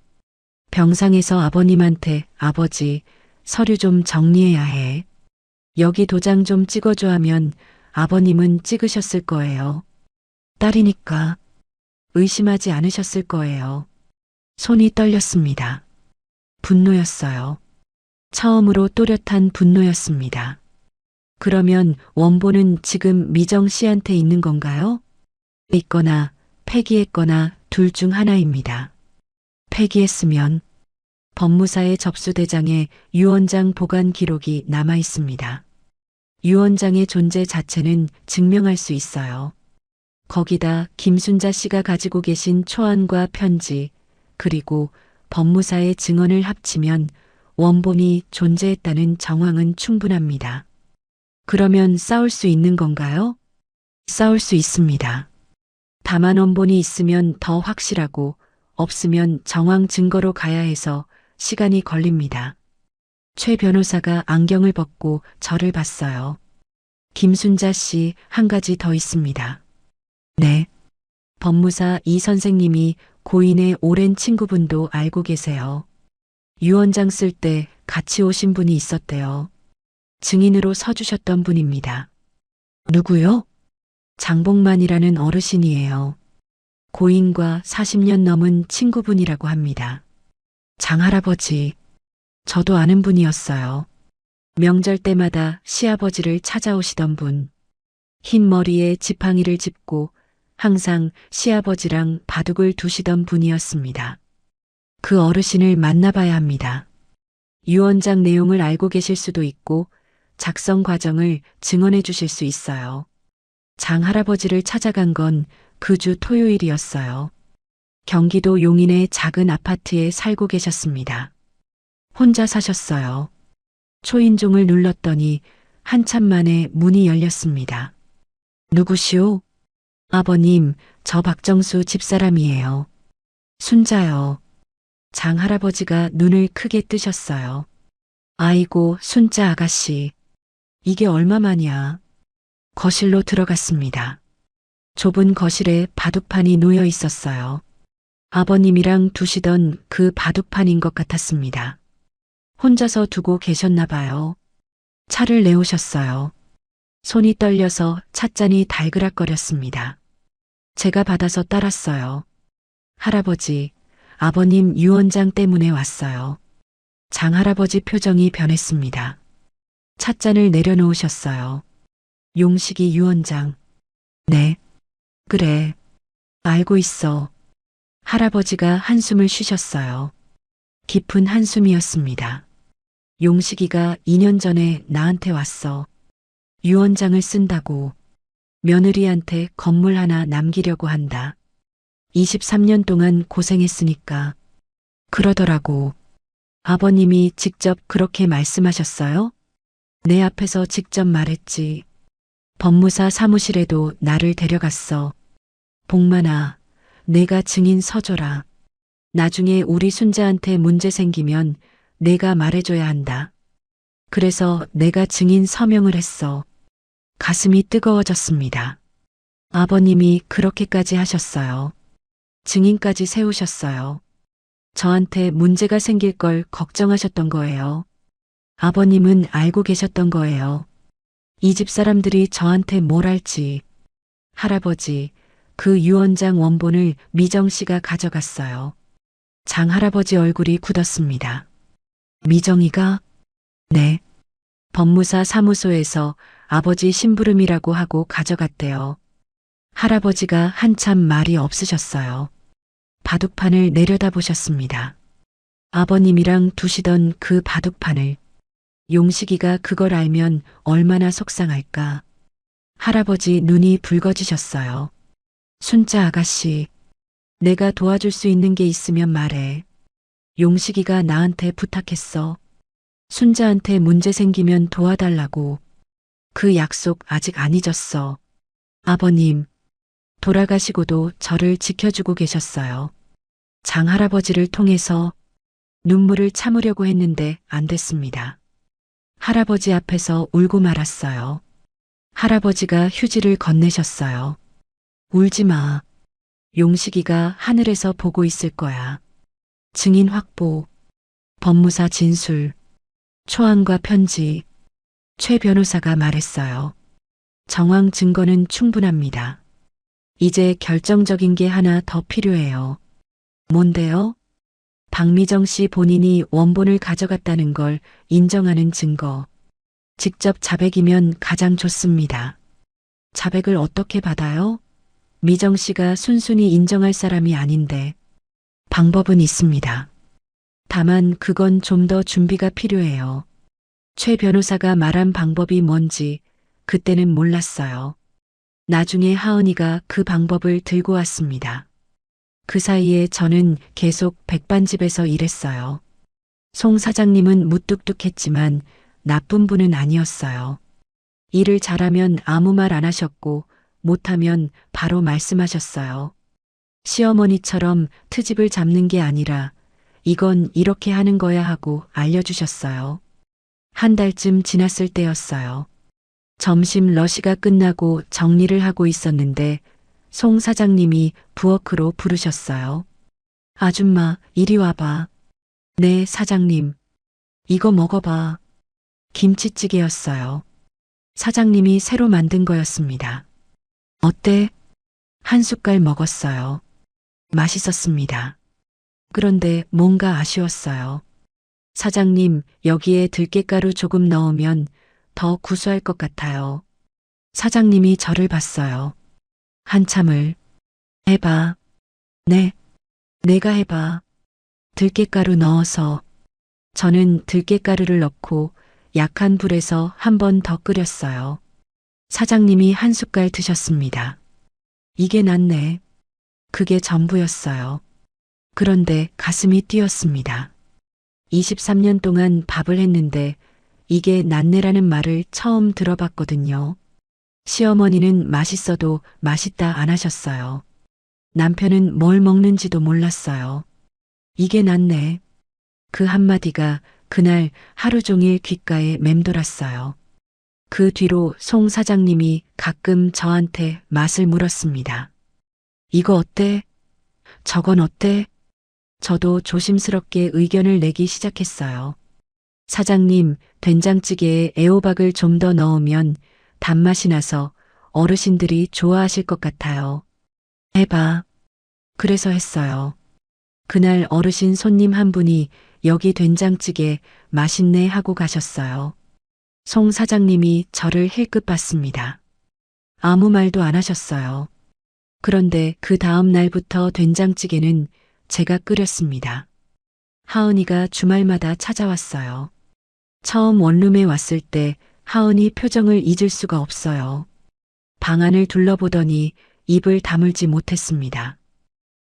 병상에서 아버님한테 아버지, 서류 좀 정리해야 해. 여기 도장 좀 찍어줘 하면 아버님은 찍으셨을 거예요. 딸이니까 의심하지 않으셨을 거예요. 손이 떨렸습니다. 분노였어요. 처음으로 또렷한 분노였습니다. 그러면 원본은 지금 미정 씨한테 있는 건가요? 있거나 폐기했거나 둘 중 하나입니다. 폐기했으면 법무사의 접수대장에 유언장 보관 기록이 남아 있습니다. 유언장의 존재 자체는 증명할 수 있어요. 거기다 김순자 씨가 가지고 계신 초안과 편지, 그리고 법무사의 증언을 합치면 원본이 존재했다는 정황은 충분합니다. 그러면 싸울 수 있는 건가요? 싸울 수 있습니다. 다만 원본이 있으면 더 확실하고 없으면 정황 증거로 가야 해서 시간이 걸립니다. 최 변호사가 안경을 벗고 저를 봤어요. 김순자 씨, 한 가지 더 있습니다. 네. 법무사 이 선생님이 고인의 오랜 친구분도 알고 계세요. 유언장 쓸 때 같이 오신 분이 있었대요. 증인으로 서주셨던 분입니다. 누구요? 장복만이라는 어르신이에요. 고인과 40년 넘은 친구분이라고 합니다. 장할아버지, 저도 아는 분이었어요. 명절 때마다 시아버지를 찾아오시던 분. 흰 머리에 지팡이를 짚고 항상 시아버지랑 바둑을 두시던 분이었습니다. 그 어르신을 만나봐야 합니다. 유언장 내용을 알고 계실 수도 있고 작성 과정을 증언해 주실 수 있어요. 장 할아버지를 찾아간 건 그 주 토요일이었어요. 경기도 용인의 작은 아파트에 살고 계셨습니다. 혼자 사셨어요. 초인종을 눌렀더니 한참 만에 문이 열렸습니다. 누구시오? 아버님, 저 박정수 집사람이에요. 순자요. 장 할아버지가 눈을 크게 뜨셨어요. 아이고, 순자 아가씨. 이게 얼마만이야? 거실로 들어갔습니다. 좁은 거실에 바둑판이 놓여 있었어요. 아버님이랑 두시던 그 바둑판인 것 같았습니다. 혼자서 두고 계셨나 봐요. 차를 내오셨어요. 손이 떨려서 찻잔이 달그락거렸습니다. 제가 받아서 따랐어요. 할아버지, 아버님 유언장 때문에 왔어요. 장 할아버지 표정이 변했습니다. 찻잔을 내려놓으셨어요. 용식이 유언장. 네. 그래. 알고 있어. 할아버지가 한숨을 쉬셨어요. 깊은 한숨이었습니다. 용식이가 2년 전에 나한테 왔어. 유언장을 쓴다고. 며느리한테 건물 하나 남기려고 한다. 23년 동안 고생했으니까. 그러더라고. 아버님이 직접 그렇게 말씀하셨어요? 내 앞에서 직접 말했지. 법무사 사무실에도 나를 데려갔어. 복만아, 내가 증인 서줘라. 나중에 우리 순자한테 문제 생기면 내가 말해줘야 한다. 그래서 내가 증인 서명을 했어. 가슴이 뜨거워졌습니다. 아버님이 그렇게까지 하셨어요. 증인까지 세우셨어요. 저한테 문제가 생길 걸 걱정하셨던 거예요. 아버님은 알고 계셨던 거예요. 이 집 사람들이 저한테 뭘 할지. 할아버지, 그 유언장 원본을 미정 씨가 가져갔어요. 장 할아버지 얼굴이 굳었습니다. 미정이가? 네. 법무사 사무소에서 아버지 심부름이라고 하고 가져갔대요. 할아버지가 한참 말이 없으셨어요. 바둑판을 내려다보셨습니다. 아버님이랑 두시던 그 바둑판을. 용식이가 그걸 알면 얼마나 속상할까. 할아버지 눈이 붉어지셨어요. 순자 아가씨, 내가 도와줄 수 있는 게 있으면 말해. 용식이가 나한테 부탁했어. 순자한테 문제 생기면 도와달라고. 그 약속 아직 안 잊었어. 아버님, 돌아가시고도 저를 지켜주고 계셨어요. 장 할아버지를 통해서 눈물을 참으려고 했는데 안 됐습니다. 할아버지 앞에서 울고 말았어요. 할아버지가 휴지를 건네셨어요. 울지 마. 용식이가 하늘에서 보고 있을 거야. 증인 확보, 법무사 진술, 초안과 편지. 최 변호사가 말했어요. 정황 증거는 충분합니다. 이제 결정적인 게 하나 더 필요해요. 뭔데요? 박미정 씨 본인이 원본을 가져갔다는 걸 인정하는 증거. 직접 자백이면 가장 좋습니다. 자백을 어떻게 받아요? 미정 씨가 순순히 인정할 사람이 아닌데. 방법은 있습니다. 다만 그건 좀 더 준비가 필요해요. 최 변호사가 말한 방법이 뭔지 그때는 몰랐어요. 나중에 하은이가 그 방법을 들고 왔습니다. 그 사이에 저는 계속 백반집에서 일했어요. 송 사장님은 무뚝뚝했지만 나쁜 분은 아니었어요. 일을 잘하면 아무 말 안 하셨고 못하면 바로 말씀하셨어요. 시어머니처럼 트집을 잡는 게 아니라 이건 이렇게 하는 거야 하고 알려주셨어요. 한 달쯤 지났을 때였어요. 점심 러시가 끝나고 정리를 하고 있었는데 송 사장님이 부엌으로 부르셨어요. 아줌마, 이리 와봐. 네, 사장님. 이거 먹어봐. 김치찌개였어요. 사장님이 새로 만든 거였습니다. 어때? 한 숟갈 먹었어요. 맛있었습니다. 그런데 뭔가 아쉬웠어요. 사장님, 여기에 들깨가루 조금 넣으면 더 구수할 것 같아요. 사장님이 저를 봤어요. 한참을. 해봐. 네. 내가 해봐. 들깨가루 넣어서. 저는 들깨가루를 넣고 약한 불에서 한 번 더 끓였어요. 사장님이 한 숟갈 드셨습니다. 이게 낫네. 그게 전부였어요. 그런데 가슴이 뛰었습니다. 23년 동안 밥을 했는데 이게 낫네라는 말을 처음 들어봤거든요. 시어머니는 맛있어도 맛있다 안 하셨어요. 남편은 뭘 먹는지도 몰랐어요. 이게 낫네. 그 한마디가 그날 하루 종일 귓가에 맴돌았어요. 그 뒤로 송 사장님이 가끔 저한테 맛을 물었습니다. 이거 어때? 저건 어때? 저도 조심스럽게 의견을 내기 시작했어요. 사장님, 된장찌개에 애호박을 좀 더 넣으면 단맛이 나서 어르신들이 좋아하실 것 같아요. 해봐. 그래서 했어요. 그날 어르신 손님 한 분이 여기 된장찌개 맛있네 하고 가셨어요. 송 사장님이 저를 힐끗 봤습니다. 아무 말도 안 하셨어요. 그런데 그 다음 날부터 된장찌개는 제가 끓였습니다. 하은이가 주말마다 찾아왔어요. 처음 원룸에 왔을 때 하은이 표정을 잊을 수가 없어요. 방 안을 둘러보더니 입을 다물지 못했습니다.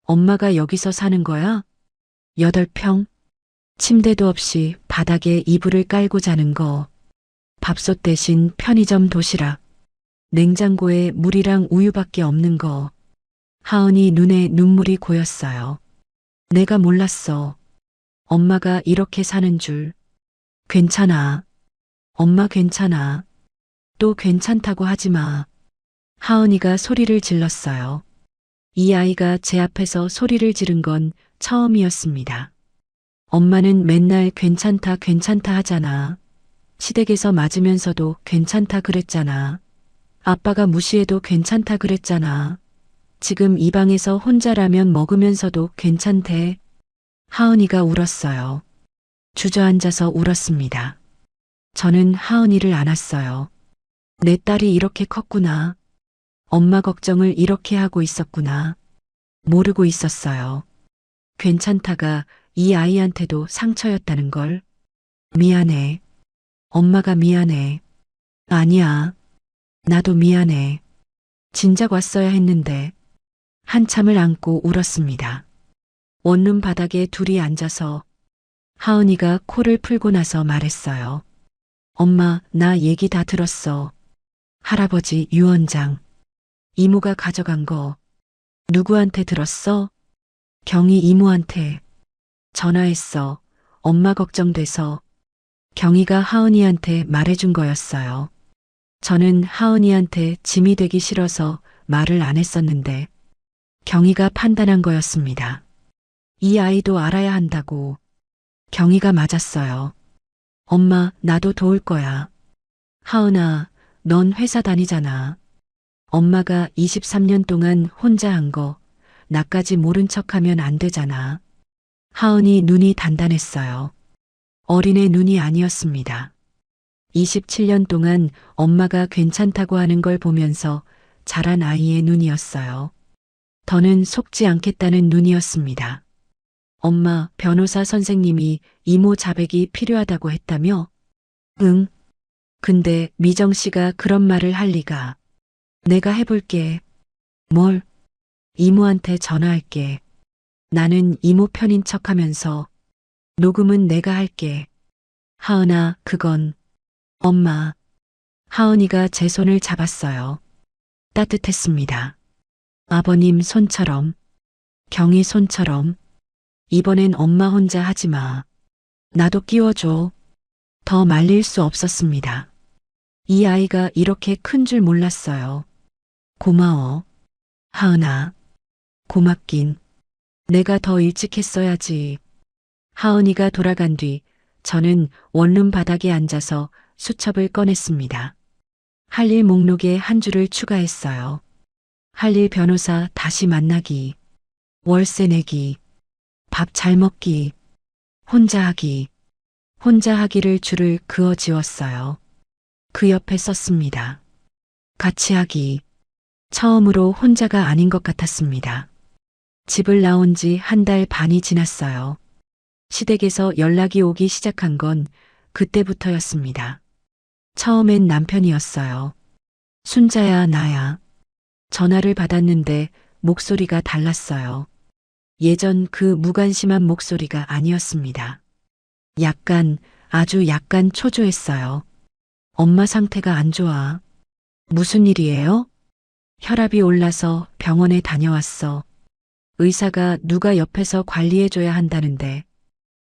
엄마가 여기서 사는 거야? 8평? 침대도 없이 바닥에 이불을 깔고 자는 거. 밥솥 대신 편의점 도시락. 냉장고에 물이랑 우유밖에 없는 거. 하은이 눈에 눈물이 고였어요. 내가 몰랐어. 엄마가 이렇게 사는 줄. 괜찮아. 엄마 괜찮아. 또 괜찮다고 하지 마. 하은이가 소리를 질렀어요. 이 아이가 제 앞에서 소리를 지른 건 처음이었습니다. 엄마는 맨날 괜찮다 괜찮다 하잖아. 시댁에서 맞으면서도 괜찮다 그랬잖아. 아빠가 무시해도 괜찮다 그랬잖아. 지금 이 방에서 혼자 라면 먹으면서도 괜찮대. 하은이가 울었어요. 주저앉아서 울었습니다. 저는 하은이를 안았어요. 내 딸이 이렇게 컸구나. 엄마 걱정을 이렇게 하고 있었구나. 모르고 있었어요. 괜찮다가 이 아이한테도 상처였다는 걸. 미안해. 엄마가 미안해. 아니야. 나도 미안해. 진작 왔어야 했는데. 한참을 안고 울었습니다. 원룸 바닥에 둘이 앉아서 하은이가 코를 풀고 나서 말했어요. 엄마, 나 얘기 다 들었어. 할아버지 유언장. 이모가 가져간 거. 누구한테 들었어? 경희 이모한테. 전화했어. 엄마 걱정돼서. 경희가 하은이한테 말해준 거였어요. 저는 하은이한테 짐이 되기 싫어서 말을 안 했었는데 경희가 판단한 거였습니다. 이 아이도 알아야 한다고. 경희가 맞았어요. 엄마, 나도 도울 거야. 하은아, 넌 회사 다니잖아. 엄마가 23년 동안 혼자 한 거, 나까지 모른 척하면 안 되잖아. 하은이 눈이 단단했어요. 어린애 눈이 아니었습니다. 27년 동안 엄마가 괜찮다고 하는 걸 보면서 자란 아이의 눈이었어요. 더는 속지 않겠다는 눈이었습니다. 엄마, 변호사 선생님이 이모 자백이 필요하다고 했다며? 응. 근데 미정 씨가 그런 말을 할 리가. 내가 해볼게. 뭘? 이모한테 전화할게. 나는 이모 편인 척 하면서 녹음은 내가 할게. 하은아, 그건. 엄마. 하은이가 제 손을 잡았어요. 따뜻했습니다. 아버님 손처럼. 경희 손처럼. 이번엔 엄마 혼자 하지 마. 나도 끼워줘. 더 말릴 수 없었습니다. 이 아이가 이렇게 큰 줄 몰랐어요. 고마워. 하은아. 고맙긴. 내가 더 일찍 했어야지. 하은이가 돌아간 뒤 저는 원룸 바닥에 앉아서 수첩을 꺼냈습니다. 할 일 목록에 한 줄을 추가했어요. 할 일 변호사 다시 만나기. 월세 내기. 밥 잘 먹기. 혼자 하기. 혼자 하기를 줄을 그어 지웠어요. 그 옆에 썼습니다. 같이 하기. 처음으로 혼자가 아닌 것 같았습니다. 집을 나온 지 한 달 반이 지났어요. 시댁에서 연락이 오기 시작한 건 그때부터였습니다. 처음엔 남편이었어요. 순자야, 나야. 전화를 받았는데 목소리가 달랐어요. 예전 그 무관심한 목소리가 아니었습니다. 약간, 아주 약간 초조했어요. 엄마 상태가 안 좋아. 무슨 일이에요? 혈압이 올라서 병원에 다녀왔어. 의사가 누가 옆에서 관리해줘야 한다는데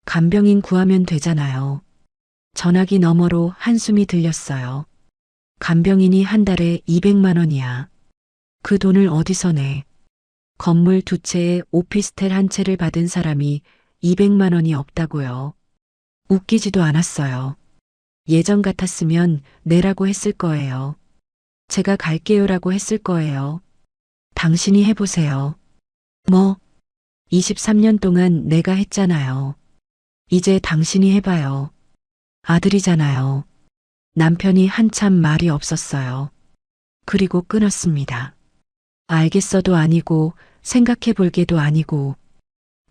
간병인 구하면 되잖아요. 전화기 너머로 한숨이 들렸어요. 간병인이 한 달에 200만 원이야. 그 돈을 어디서 내? 건물 2채에 오피스텔 한 채를 받은 사람이 200만 원이 없다고요. 웃기지도 않았어요. 예전 같았으면 내라고 했을 거예요. 제가 갈게요라고 했을 거예요. 당신이 해보세요. 뭐? 23년 동안 내가 했잖아요. 이제 당신이 해봐요. 아들이잖아요. 남편이 한참 말이 없었어요. 그리고 끊었습니다. 알겠어도 아니고 생각해 볼게도 아니고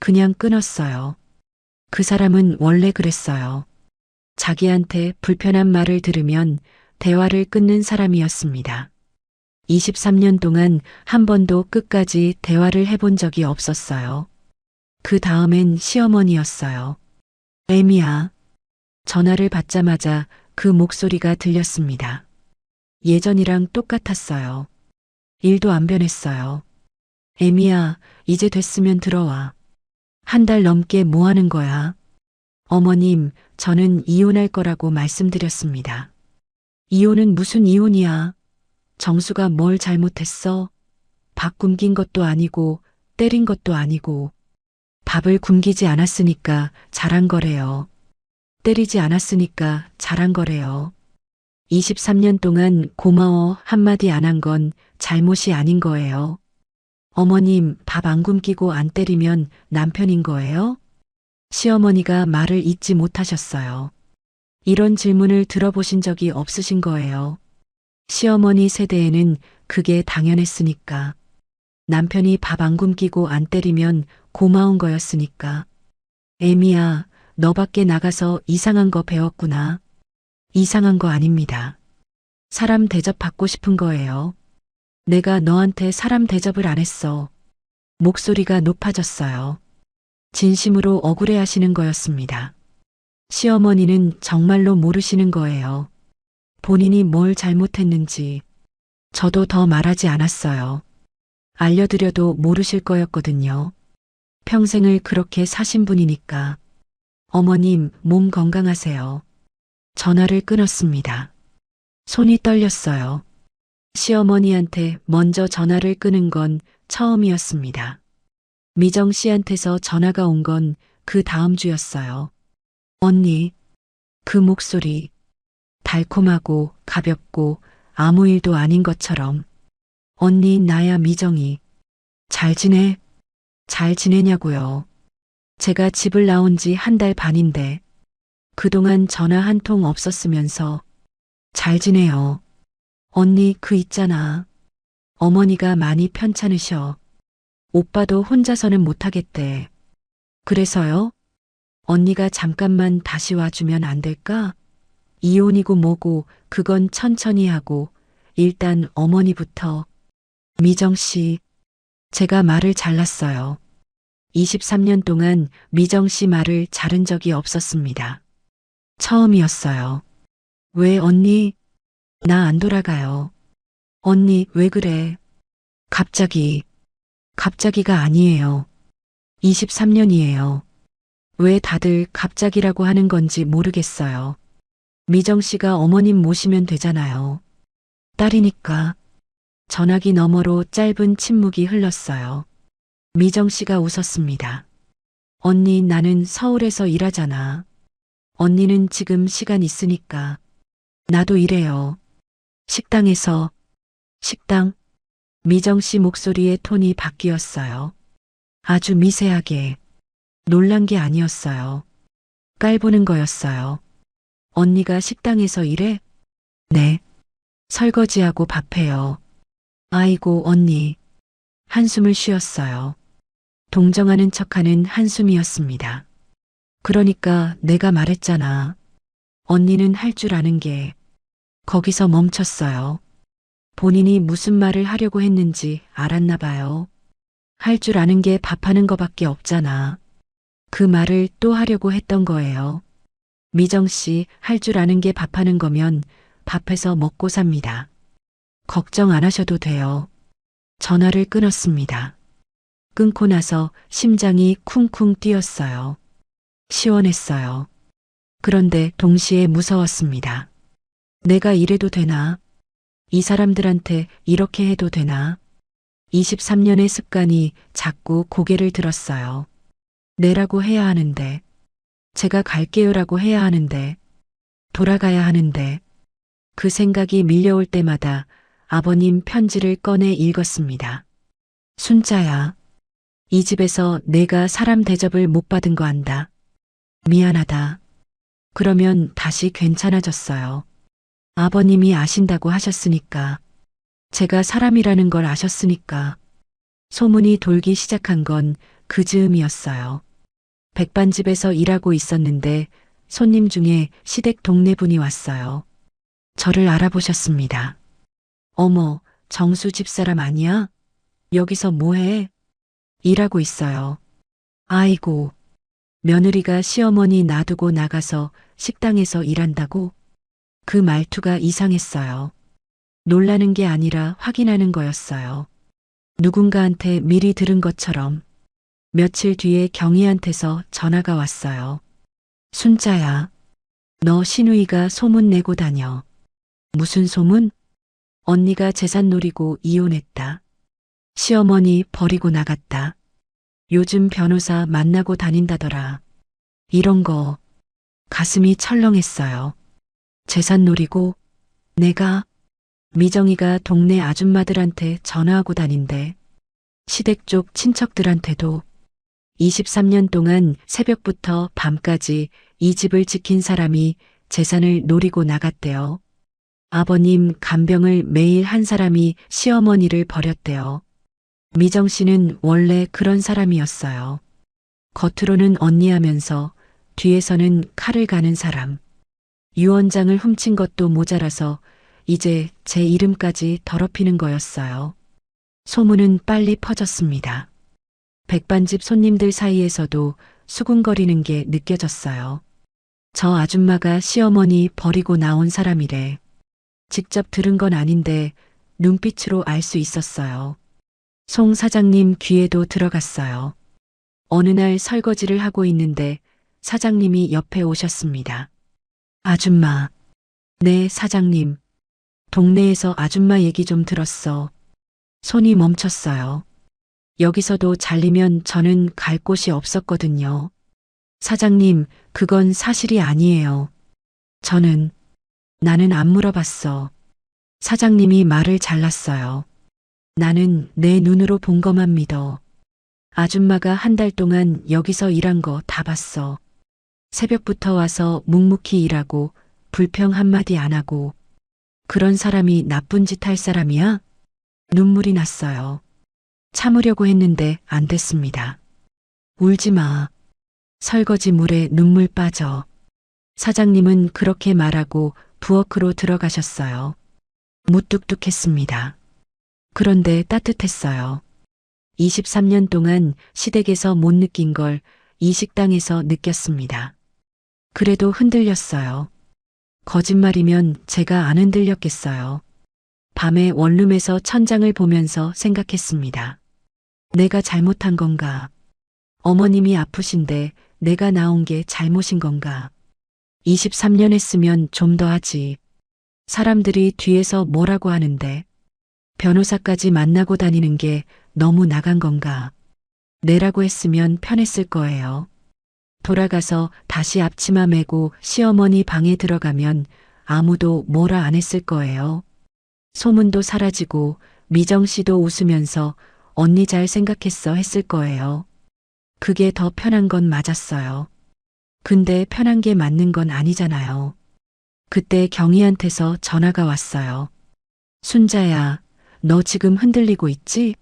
그냥 끊었어요. 그 사람은 원래 그랬어요. 자기한테 불편한 말을 들으면 대화를 끊는 사람이었습니다. 23년 동안 한 번도 끝까지 대화를 해본 적이 없었어요. 그 다음엔 시어머니였어요. 애미야. 전화를 받자마자 그 목소리가 들렸습니다. 예전이랑 똑같았어요. 일도 안 변했어요. 애미야, 이제 됐으면 들어와. 한 달 넘게 뭐 하는 거야? 어머님, 저는 이혼할 거라고 말씀드렸습니다. 이혼은 무슨 이혼이야? 정수가 뭘 잘못했어? 밥 굶긴 것도 아니고 때린 것도 아니고 밥을 굶기지 않았으니까 잘한 거래요. 때리지 않았으니까 잘한 거래요. 23년 동안 고마워 한마디 안 한 건 잘못이 아닌 거예요. 어머님, 밥 안 굶기고 안 때리면 남편인 거예요? 시어머니가 말을 잇지 못하셨어요. 이런 질문을 들어보신 적이 없으신 거예요. 시어머니 세대에는 그게 당연했으니까. 남편이 밥 안 굶기고 안 때리면 고마운 거였으니까. 애미야, 너밖에 나가서 이상한 거 배웠구나. 이상한 거 아닙니다. 사람 대접 받고 싶은 거예요. 내가 너한테 사람 대접을 안 했어. 목소리가 높아졌어요. 진심으로 억울해 하시는 거였습니다. 시어머니는 정말로 모르시는 거예요. 본인이 뭘 잘못했는지. 저도 더 말하지 않았어요. 알려드려도 모르실 거였거든요. 평생을 그렇게 사신 분이니까. 어머님, 몸 건강하세요. 전화를 끊었습니다. 손이 떨렸어요. 시어머니한테 먼저 전화를 끊은 건 처음이었습니다. 미정 씨한테서 전화가 온 건 그 다음 주였어요. 언니, 그 목소리, 달콤하고 가볍고 아무 일도 아닌 것처럼. 언니, 나야 미정이. 잘 지내? 잘 지내냐고요. 제가 집을 나온 지 한 달 반인데 그동안 전화 한 통 없었으면서 잘 지내요. 언니, 그 있잖아. 어머니가 많이 편찮으셔. 오빠도 혼자서는 못하겠대. 그래서요? 언니가 잠깐만 다시 와주면 안 될까? 이혼이고 뭐고 그건 천천히 하고 일단 어머니부터. 미정 씨, 제가 말을 잘랐어요. 23년 동안 미정 씨 말을 자른 적이 없었습니다. 처음이었어요. 왜 언니? 나 안 돌아가요. 언니 왜 그래? 갑자기가 아니에요. 23년이에요. 왜 다들 갑자기라고 하는 건지 모르겠어요. 미정 씨가 어머님 모시면 되잖아요. 딸이니까. 전화기 너머로 짧은 침묵이 흘렀어요. 미정 씨가 웃었습니다. 언니, 나는 서울에서 일하잖아. 언니는 지금 시간 있으니까. 나도 일해요. 식당에서. 식당? 미정 씨 목소리의 톤이 바뀌었어요. 아주 미세하게. 놀란 게 아니었어요. 깔보는 거였어요. 언니가 식당에서 일해? 네. 설거지하고 밥해요. 아이고, 언니. 한숨을 쉬었어요. 동정하는 척하는 한숨이었습니다. 그러니까 내가 말했잖아. 언니는 할 줄 아는 게. 거기서 멈췄어요. 본인이 무슨 말을 하려고 했는지 알았나 봐요. 할 줄 아는 게 밥하는 거밖에 없잖아. 그 말을 또 하려고 했던 거예요. 미정 씨, 할 줄 아는 게 밥하는 거면 밥해서 먹고 삽니다. 걱정 안 하셔도 돼요. 전화를 끊었습니다. 끊고 나서 심장이 쿵쿵 뛰었어요. 시원했어요. 그런데 동시에 무서웠습니다. 내가 이래도 되나? 이 사람들한테 이렇게 해도 되나? 23년의 습관이 자꾸 고개를 들었어요. 내라고 해야 하는데, 제가 갈게요라고 해야 하는데, 돌아가야 하는데, 그 생각이 밀려올 때마다 아버님 편지를 꺼내 읽었습니다. 순자야, 이 집에서 내가 사람 대접을 못 받은 거 안다. 미안하다. 그러면 다시 괜찮아졌어요. 아버님이 아신다고 하셨으니까, 제가 사람이라는 걸 아셨으니까, 소문이 돌기 시작한 건 그 즈음이었어요. 백반집에서 일하고 있었는데 손님 중에 시댁 동네 분이 왔어요. 저를 알아보셨습니다. 어머, 정수 집사람 아니야? 여기서 뭐해? 일하고 있어요. 아이고, 며느리가 시어머니 놔두고 나가서 식당에서 일한다고? 그 말투가 이상했어요. 놀라는 게 아니라 확인하는 거였어요. 누군가한테 미리 들은 것처럼. 며칠 뒤에 경희한테서 전화가 왔어요. 순자야, 너 시누이가 소문 내고 다녀. 무슨 소문? 언니가 재산 노리고 이혼했다. 시어머니 버리고 나갔다. 요즘 변호사 만나고 다닌다더라. 이런 거 가슴이 철렁했어요. 재산 노리고 내가 미정이가 동네 아줌마들한테 전화하고 다닌대. 시댁 쪽 친척들한테도 23년 동안 새벽부터 밤까지 이 집을 지킨 사람이 재산을 노리고 나갔대요. 아버님 간병을 매일 한 사람이 시어머니를 버렸대요. 미정 씨는 원래 그런 사람이었어요. 겉으로는 언니하면서 뒤에서는 칼을 가는 사람. 유언장을 훔친 것도 모자라서 이제 제 이름까지 더럽히는 거였어요. 소문은 빨리 퍼졌습니다. 백반집 손님들 사이에서도 수군거리는 게 느껴졌어요. 저 아줌마가 시어머니 버리고 나온 사람이래. 직접 들은 건 아닌데 눈빛으로 알 수 있었어요. 송 사장님 귀에도 들어갔어요. 어느 날 설거지를 하고 있는데 사장님이 옆에 오셨습니다. 아줌마. 네, 사장님. 동네에서 아줌마 얘기 좀 들었어. 손이 멈췄어요. 여기서도 잘리면 저는 갈 곳이 없었거든요. 사장님, 그건 사실이 아니에요. 나는 안 물어봤어. 사장님이 말을 잘랐어요. 나는 내 눈으로 본 것만 믿어. 아줌마가 한 달 동안 여기서 일한 거 다 봤어. 새벽부터 와서 묵묵히 일하고 불평 한마디 안 하고. 그런 사람이 나쁜 짓 할 사람이야? 눈물이 났어요. 참으려고 했는데 안 됐습니다. 울지 마. 설거지 물에 눈물 빠져. 사장님은 그렇게 말하고 부엌으로 들어가셨어요. 무뚝뚝했습니다. 그런데 따뜻했어요. 23년 동안 시댁에서 못 느낀 걸 이 식당에서 느꼈습니다. 그래도 흔들렸어요. 거짓말이면 제가 안 흔들렸겠어요. 밤에 원룸에서 천장을 보면서 생각했습니다. 내가 잘못한 건가? 어머님이 아프신데 내가 나온 게 잘못인 건가? 23년 했으면 좀 더 하지. 사람들이 뒤에서 뭐라고 하는데 변호사까지 만나고 다니는 게 너무 나간 건가? 내라고 했으면 편했을 거예요. 돌아가서 다시 앞치마 메고 시어머니 방에 들어가면 아무도 뭐라 안 했을 거예요. 소문도 사라지고 미정 씨도 웃으면서 언니 잘 생각했어 했을 거예요. 그게 더 편한 건 맞았어요. 근데 편한 게 맞는 건 아니잖아요. 그때 경희한테서 전화가 왔어요. 순자야, 너 지금 흔들리고 있지?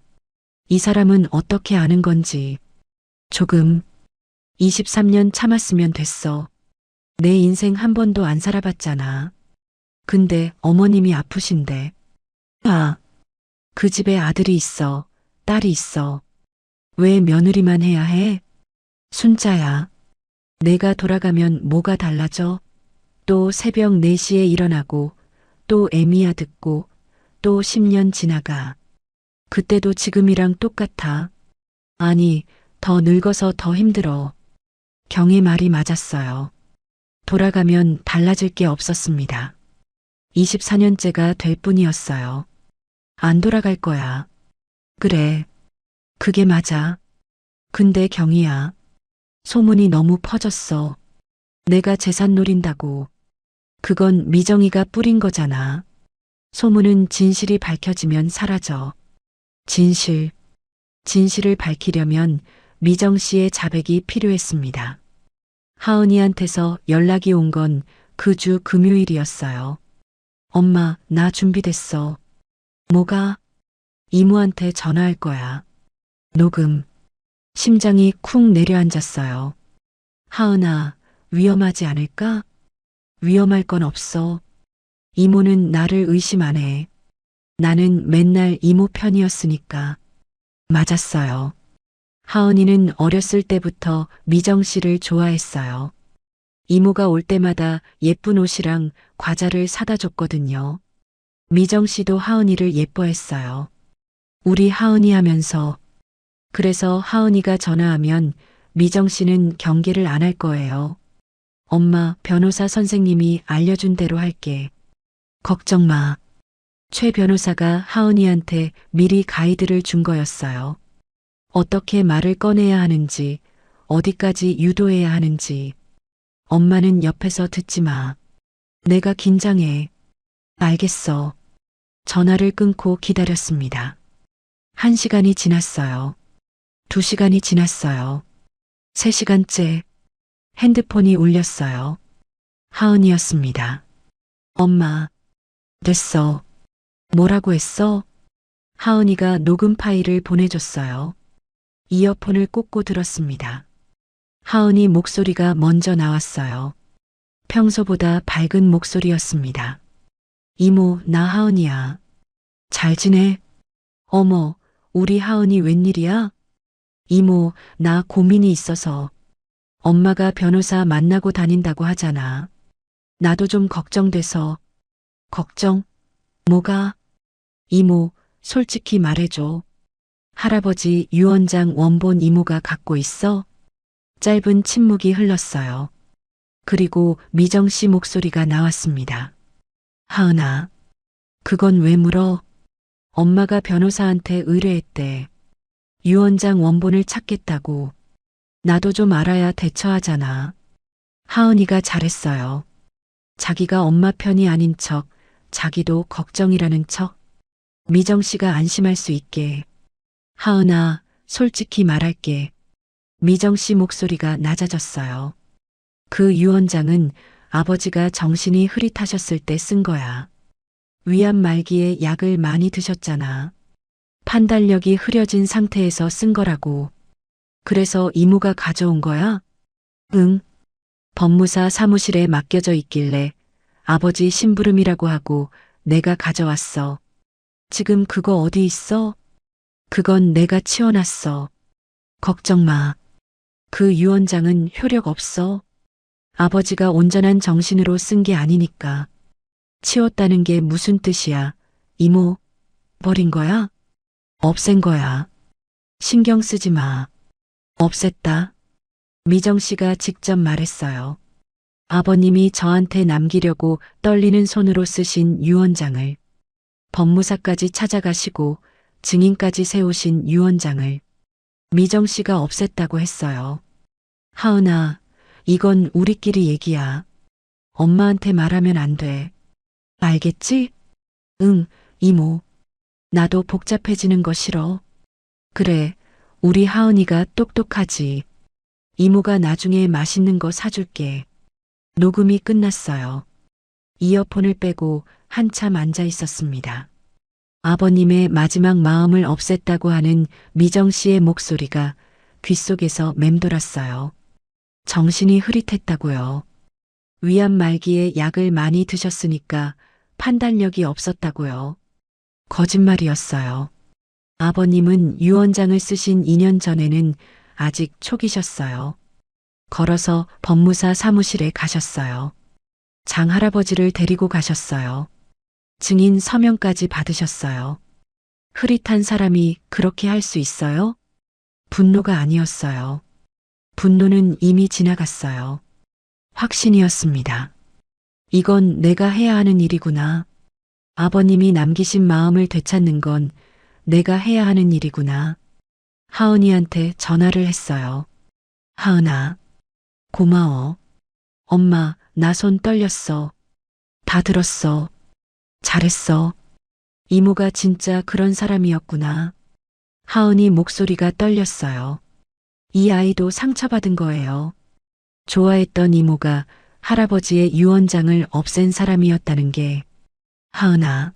이 사람은 어떻게 아는 건지. 조금. 23년 참았으면 됐어. 내 인생 한 번도 안 살아봤잖아. 근데 어머님이 아프신데. 아, 그 집에 아들이 있어. 딸이 있어. 왜 며느리만 해야 해? 순자야, 내가 돌아가면 뭐가 달라져? 또 새벽 4시에 일어나고, 또 에미야 듣고, 또 10년 지나가. 그때도 지금이랑 똑같아. 아니, 더 늙어서 더 힘들어. 경의 말이 맞았어요. 돌아가면 달라질 게 없었습니다. 24년째가 될 뿐이었어요. 안 돌아갈 거야. 그래. 그게 맞아. 근데 경희야, 소문이 너무 퍼졌어. 내가 재산 노린다고. 그건 미정이가 뿌린 거잖아. 소문은 진실이 밝혀지면 사라져. 진실을 밝히려면 미정 씨의 자백이 필요했습니다. 하은이한테서 연락이 온 건 그 주 금요일이었어요. 엄마, 나 준비됐어. 뭐가? 이모한테 전화할 거야. 녹음. 심장이 쿵 내려앉았어요. 하은아, 위험하지 않을까? 위험할 건 없어. 이모는 나를 의심 안 해. 나는 맨날 이모 편이었으니까. 맞았어요. 하은이는 어렸을 때부터 미정 씨를 좋아했어요. 이모가 올 때마다 예쁜 옷이랑 과자를 사다 줬거든요. 미정 씨도 하은이를 예뻐했어요. 우리 하은이 하면서. 그래서 하은이가 전화하면 미정 씨는 경계를 안 할 거예요. 엄마, 변호사 선생님이 알려준 대로 할게. 걱정 마. 최 변호사가 하은이한테 미리 가이드를 준 거였어요. 어떻게 말을 꺼내야 하는지, 어디까지 유도해야 하는지. 엄마는 옆에서 듣지 마. 내가 긴장해. 알겠어. 전화를 끊고 기다렸습니다. 1시간이 지났어요. 2시간이 지났어요. 3시간째. 핸드폰이 울렸어요. 하은이였습니다. 엄마. 됐어. 뭐라고 했어? 하은이가 녹음 파일을 보내줬어요. 이어폰을 꽂고 들었습니다. 하은이 목소리가 먼저 나왔어요. 평소보다 밝은 목소리였습니다. 이모, 나 하은이야. 잘 지내? 어머, 우리 하은이 웬일이야? 이모, 나 고민이 있어서. 엄마가 변호사 만나고 다닌다고 하잖아. 나도 좀 걱정돼서. 걱정? 뭐가? 이모, 솔직히 말해줘. 할아버지 유언장 원본 이모가 갖고 있어? 짧은 침묵이 흘렀어요. 그리고 미정 씨 목소리가 나왔습니다. 하은아, 그건 왜 물어? 엄마가 변호사한테 의뢰했대. 유언장 원본을 찾겠다고. 나도 좀 알아야 대처하잖아. 하은이가 잘했어요. 자기가 엄마 편이 아닌 척, 자기도 걱정이라는 척. 미정 씨가 안심할 수 있게. 하은아, 솔직히 말할게. 미정 씨 목소리가 낮아졌어요. 그 유언장은 아버지가 정신이 흐릿하셨을 때 쓴 거야. 위암 말기에 약을 많이 드셨잖아. 판단력이 흐려진 상태에서 쓴 거라고. 그래서 이모가 가져온 거야? 응. 법무사 사무실에 맡겨져 있길래 아버지 심부름이라고 하고 내가 가져왔어. 지금 그거 어디 있어? 그건 내가 치워놨어. 걱정 마. 그 유언장은 효력 없어. 아버지가 온전한 정신으로 쓴 게 아니니까. 치웠다는 게 무슨 뜻이야? 이모, 버린 거야? 없앤 거야. 신경 쓰지 마. 없앴다. 미정 씨가 직접 말했어요. 아버님이 저한테 남기려고 떨리는 손으로 쓰신 유언장을. 법무사까지 찾아가시고 증인까지 세우신 유언장을 미정 씨가 없앴다고 했어요. 하은아, 이건 우리끼리 얘기야. 엄마한테 말하면 안 돼. 알겠지? 응, 이모. 나도 복잡해지는 거 싫어. 그래, 우리 하은이가 똑똑하지. 이모가 나중에 맛있는 거 사줄게. 녹음이 끝났어요. 이어폰을 빼고 한참 앉아 있었습니다. 아버님의 마지막 마음을 없앴다고 하는 미정 씨의 목소리가 귓속에서 맴돌았어요. 정신이 흐릿했다고요. 위암 말기에 약을 많이 드셨으니까 판단력이 없었다고요. 거짓말이었어요. 아버님은 유언장을 쓰신 2년 전에는 아직 초기셨어요. 걸어서 법무사 사무실에 가셨어요. 장할아버지를 데리고 가셨어요. 증인 서명까지 받으셨어요. 흐릿한 사람이 그렇게 할 수 있어요? 분노가 아니었어요. 분노는 이미 지나갔어요. 확신이었습니다. 이건 내가 해야 하는 일이구나. 아버님이 남기신 마음을 되찾는 건 내가 해야 하는 일이구나. 하은이한테 전화를 했어요. 하은아, 고마워. 엄마, 나 손 떨렸어. 다 들었어. 잘했어. 이모가 진짜 그런 사람이었구나. 하은이 목소리가 떨렸어요. 이 아이도 상처받은 거예요. 좋아했던 이모가 할아버지의 유언장을 없앤 사람이었다는 게. 하은아,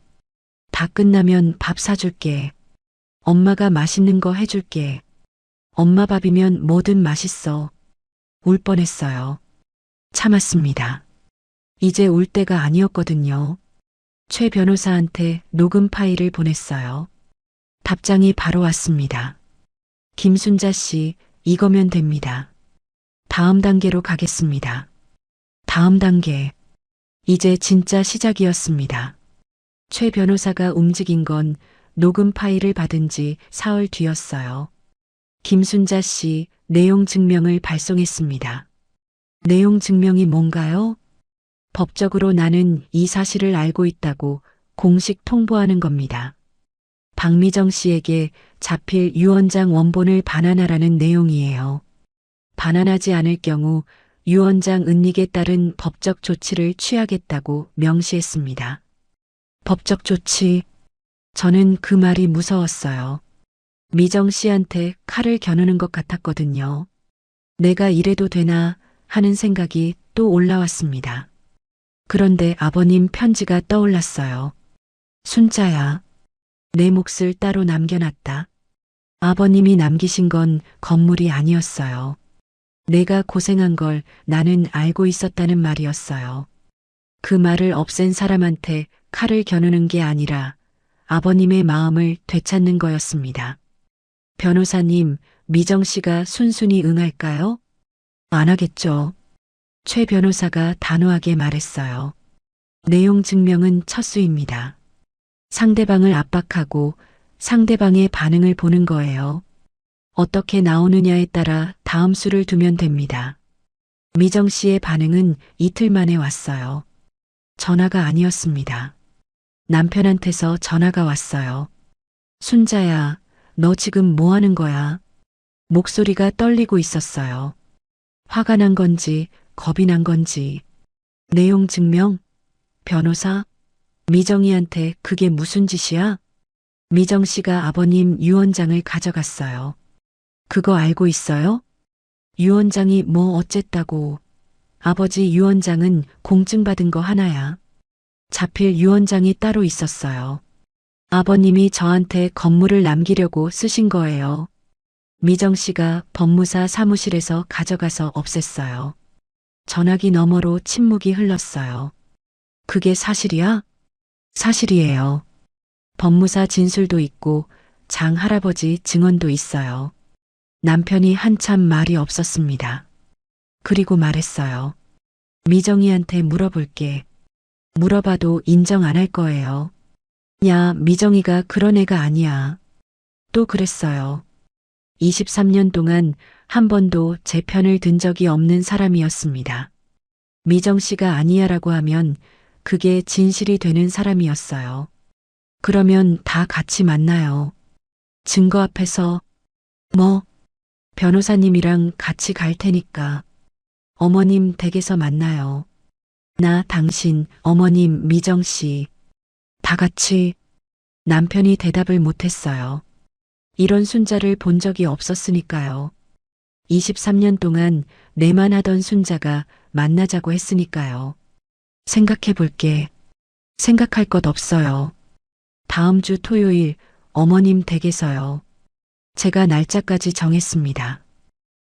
다 끝나면 밥 사줄게. 엄마가 맛있는 거 해줄게. 엄마 밥이면 뭐든 맛있어. 울 뻔했어요. 참았습니다. 이제 울 때가 아니었거든요. 최 변호사한테 녹음 파일을 보냈어요. 답장이 바로 왔습니다. 김순자 씨, 이거면 됩니다. 다음 단계로 가겠습니다. 다음 단계. 이제 진짜 시작이었습니다. 최 변호사가 움직인 건 녹음 파일을 받은 지 사흘 뒤였어요. 김순자 씨, 내용 증명을 발송했습니다. 내용 증명이 뭔가요? 법적으로 나는 이 사실을 알고 있다고 공식 통보하는 겁니다. 박미정 씨에게 자필 유언장 원본을 반환하라는 내용이에요. 반환하지 않을 경우 유언장 은닉에 따른 법적 조치를 취하겠다고 명시했습니다. 법적 조치. 저는 그 말이 무서웠어요. 미정 씨한테 칼을 겨누는 것 같았거든요. 내가 이래도 되나 하는 생각이 또 올라왔습니다. 그런데 아버님 편지가 떠올랐어요. 순자야, 내 몫을 따로 남겨놨다. 아버님이 남기신 건 건물이 아니었어요. 내가 고생한 걸 나는 알고 있었다는 말이었어요. 그 말을 없앤 사람한테 칼을 겨누는 게 아니라 아버님의 마음을 되찾는 거였습니다. 변호사님, 미정 씨가 순순히 응할까요? 안 하겠죠. 최 변호사가 단호하게 말했어요. 내용 증명은 첫 수입니다. 상대방을 압박하고 상대방의 반응을 보는 거예요. 어떻게 나오느냐에 따라 다음 수를 두면 됩니다. 미정 씨의 반응은 이틀 만에 왔어요. 전화가 아니었습니다. 남편한테서 전화가 왔어요. 순자야, 너 지금 뭐 하는 거야? 목소리가 떨리고 있었어요. 화가 난 건지 겁이 난 건지. 내용 증명? 변호사? 미정이한테 그게 무슨 짓이야? 미정 씨가 아버님 유언장을 가져갔어요. 그거 알고 있어요? 유언장이 뭐 어쨌다고. 아버지 유언장은 공증받은 거 하나야. 자필 유언장이 따로 있었어요. 아버님이 저한테 건물을 남기려고 쓰신 거예요. 미정 씨가 법무사 사무실에서 가져가서 없앴어요. 전화기 너머로 침묵이 흘렀어요. 그게 사실이야? 사실이에요. 법무사 진술도 있고 장 할아버지 증언도 있어요. 남편이 한참 말이 없었습니다. 그리고 말했어요. 미정이한테 물어볼게. 물어봐도 인정 안 할 거예요. 야, 미정이가 그런 애가 아니야. 또 그랬어요. 23년 동안 한 번도 제 편을 든 적이 없는 사람이었습니다. 미정 씨가 아니야라고 하면 그게 진실이 되는 사람이었어요. 그러면 다 같이 만나요. 증거 앞에서 뭐 변호사님이랑 같이 갈 테니까 어머님 댁에서 만나요. 나, 당신, 어머님, 미정 씨 다 같이. 남편이 대답을 못했어요. 이런 순자를 본 적이 없었으니까요. 23년 동안 내만 하던 순자가 만나자고 했으니까요. 생각해 볼게. 생각할 것 없어요. 다음 주 토요일 어머님 댁에서요. 제가 날짜까지 정했습니다.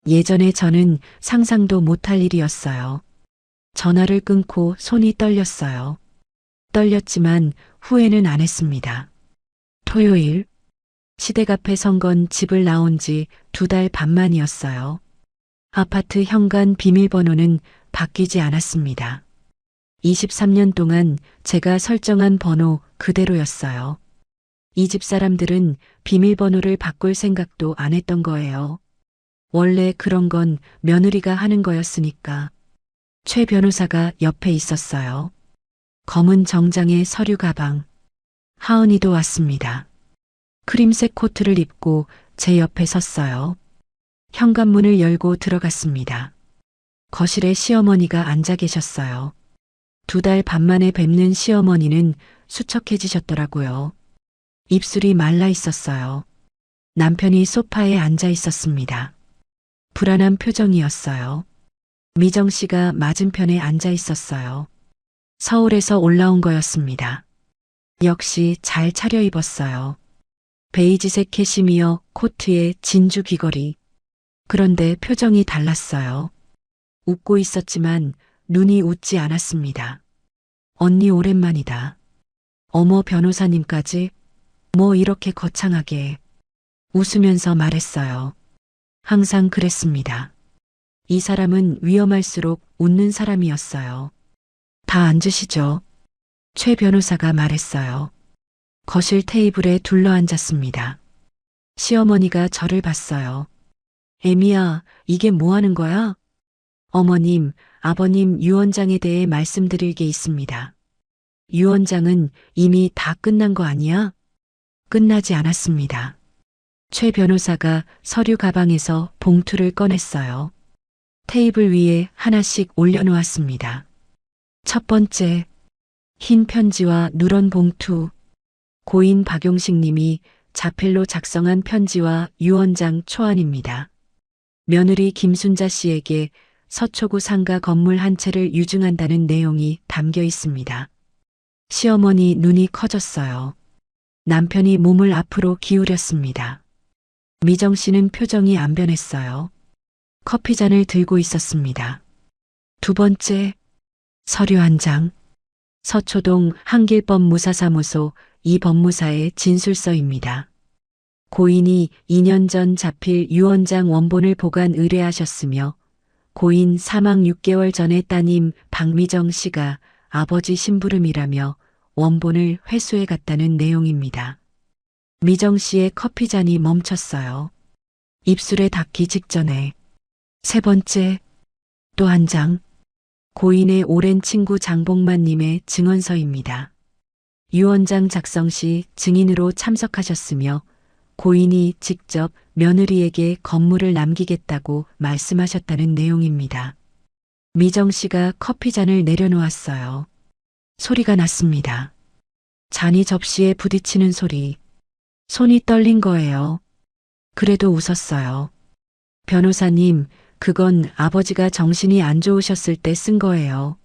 예전에 저는 상상도 못할 일이었어요. 전화를 끊고 손이 떨렸어요. 떨렸지만 후회는 안 했습니다. 토요일, 시댁 앞에 선 건 집을 나온 지 2달 반 만이었어요. 아파트 현관 비밀번호는 바뀌지 않았습니다. 23년 동안 제가 설정한 번호 그대로였어요. 이 집 사람들은 비밀번호를 바꿀 생각도 안 했던 거예요. 원래 그런 건 며느리가 하는 거였으니까. 최 변호사가 옆에 있었어요. 검은 정장의 서류 가방. 하은이도 왔습니다. 크림색 코트를 입고 제 옆에 섰어요. 현관문을 열고 들어갔습니다. 거실에 시어머니가 앉아 계셨어요. 2달 반 만에 뵙는 시어머니는 수척해지셨더라고요. 입술이 말라 있었어요. 남편이 소파에 앉아 있었습니다. 불안한 표정이었어요. 미정 씨가 맞은편에 앉아 있었어요. 서울에서 올라온 거였습니다. 역시 잘 차려입었어요. 베이지색 캐시미어 코트에 진주 귀걸이. 그런데 표정이 달랐어요. 웃고 있었지만 눈이 웃지 않았습니다. 언니 오랜만이다. 어머 변호사님까지? 뭐 이렇게 거창하게. 웃으면서 말했어요. 항상 그랬습니다. 이 사람은 위험할수록 웃는 사람이었어요. 다 앉으시죠. 최 변호사가 말했어요. 거실 테이블에 둘러앉았습니다. 시어머니가 저를 봤어요. 애미야, 이게 뭐 하는 거야? 어머님, 아버님 유 원장에 대해 말씀드릴 게 있습니다. 유 원장은 이미 다 끝난 거 아니야? 끝나지 않았습니다. 최 변호사가 서류 가방에서 봉투를 꺼냈어요. 테이블 위에 하나씩 올려놓았습니다. 첫 번째, 흰 편지와 누런 봉투. 고인 박용식 님이 자필로 작성한 편지와 유 원장 초안입니다. 며느리 김순자 씨에게 서초구 상가 건물 한 채를 유증한다는 내용이 담겨 있습니다. 시어머니 눈이 커졌어요. 남편이 몸을 앞으로 기울였습니다. 미정 씨는 표정이 안 변했어요. 커피잔을 들고 있었습니다. 두 번째, 서류 한 장. 서초동 한길법무사사무소 이 법무사의 진술서입니다. 고인이 2년 전 자필 유 원장 원본을 보관 의뢰하셨으며 고인 사망 6개월 전에 따님 박미정 씨가 아버지 심부름이라며 원본을 회수해 갔다는 내용입니다. 미정 씨의 커피잔이 멈췄어요. 입술에 닿기 직전에. 세 번째, 또 한 장. 고인의 오랜 친구 장복만님의 증언서입니다. 유 원장 작성 시 증인으로 참석하셨으며 고인이 직접 며느리에게 건물을 남기겠다고 말씀하셨다는 내용입니다. 미정 씨가 커피잔을 내려놓았어요. 소리가 났습니다. 잔이 접시에 부딪히는 소리. 손이 떨린 거예요. 그래도 웃었어요. 변호사님, 그건 아버지가 정신이 안 좋으셨을 때 쓴 거예요.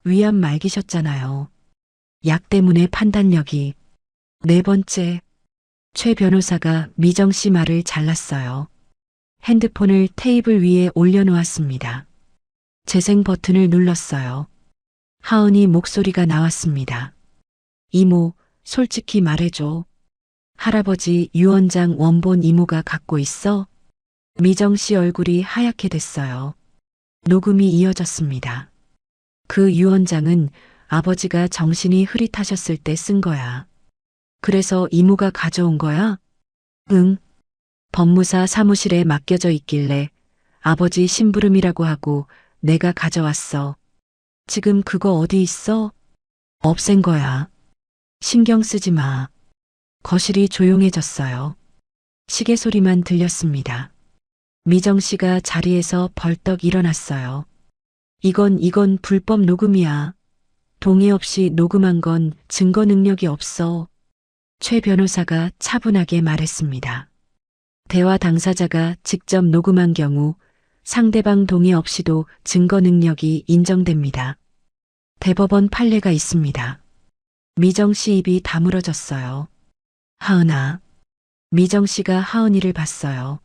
위암 말기셨잖아요. 약 때문에 판단력이. 네 번째, 최 변호사가 미정 씨 말을 잘랐어요. 핸드폰을 테이블 위에 올려놓았습니다. 재생 버튼을 눌렀어요. 하은이 목소리가 나왔습니다. 이모, 솔직히 말해줘. 할아버지 유언장 원본 이모가 갖고 있어? 미정 씨 얼굴이 하얗게 됐어요. 녹음이 이어졌습니다. 그 유언장은 아버지가 정신이 흐릿하셨을 때 쓴 거야. 그래서 이모가 가져온 거야? 응. 법무사 사무실에 맡겨져 있길래 아버지 심부름이라고 하고 내가 가져왔어. 지금 그거 어디 있어? 없앤 거야. 신경 쓰지 마. 거실이 조용해졌어요. 시계 소리만 들렸습니다. 미정 씨가 자리에서 벌떡 일어났어요. 이건 불법 녹음이야. 동의 없이 녹음한 건 증거 능력이 없어. 최 변호사가 차분하게 말했습니다. 대화 당사자가 직접 녹음한 경우 상대방 동의 없이도 증거 능력이 인정됩니다. 대법원 판례가 있습니다. 미정 씨 입이 다물어졌어요. 하은아. 미정 씨가 하은이를 봤어요.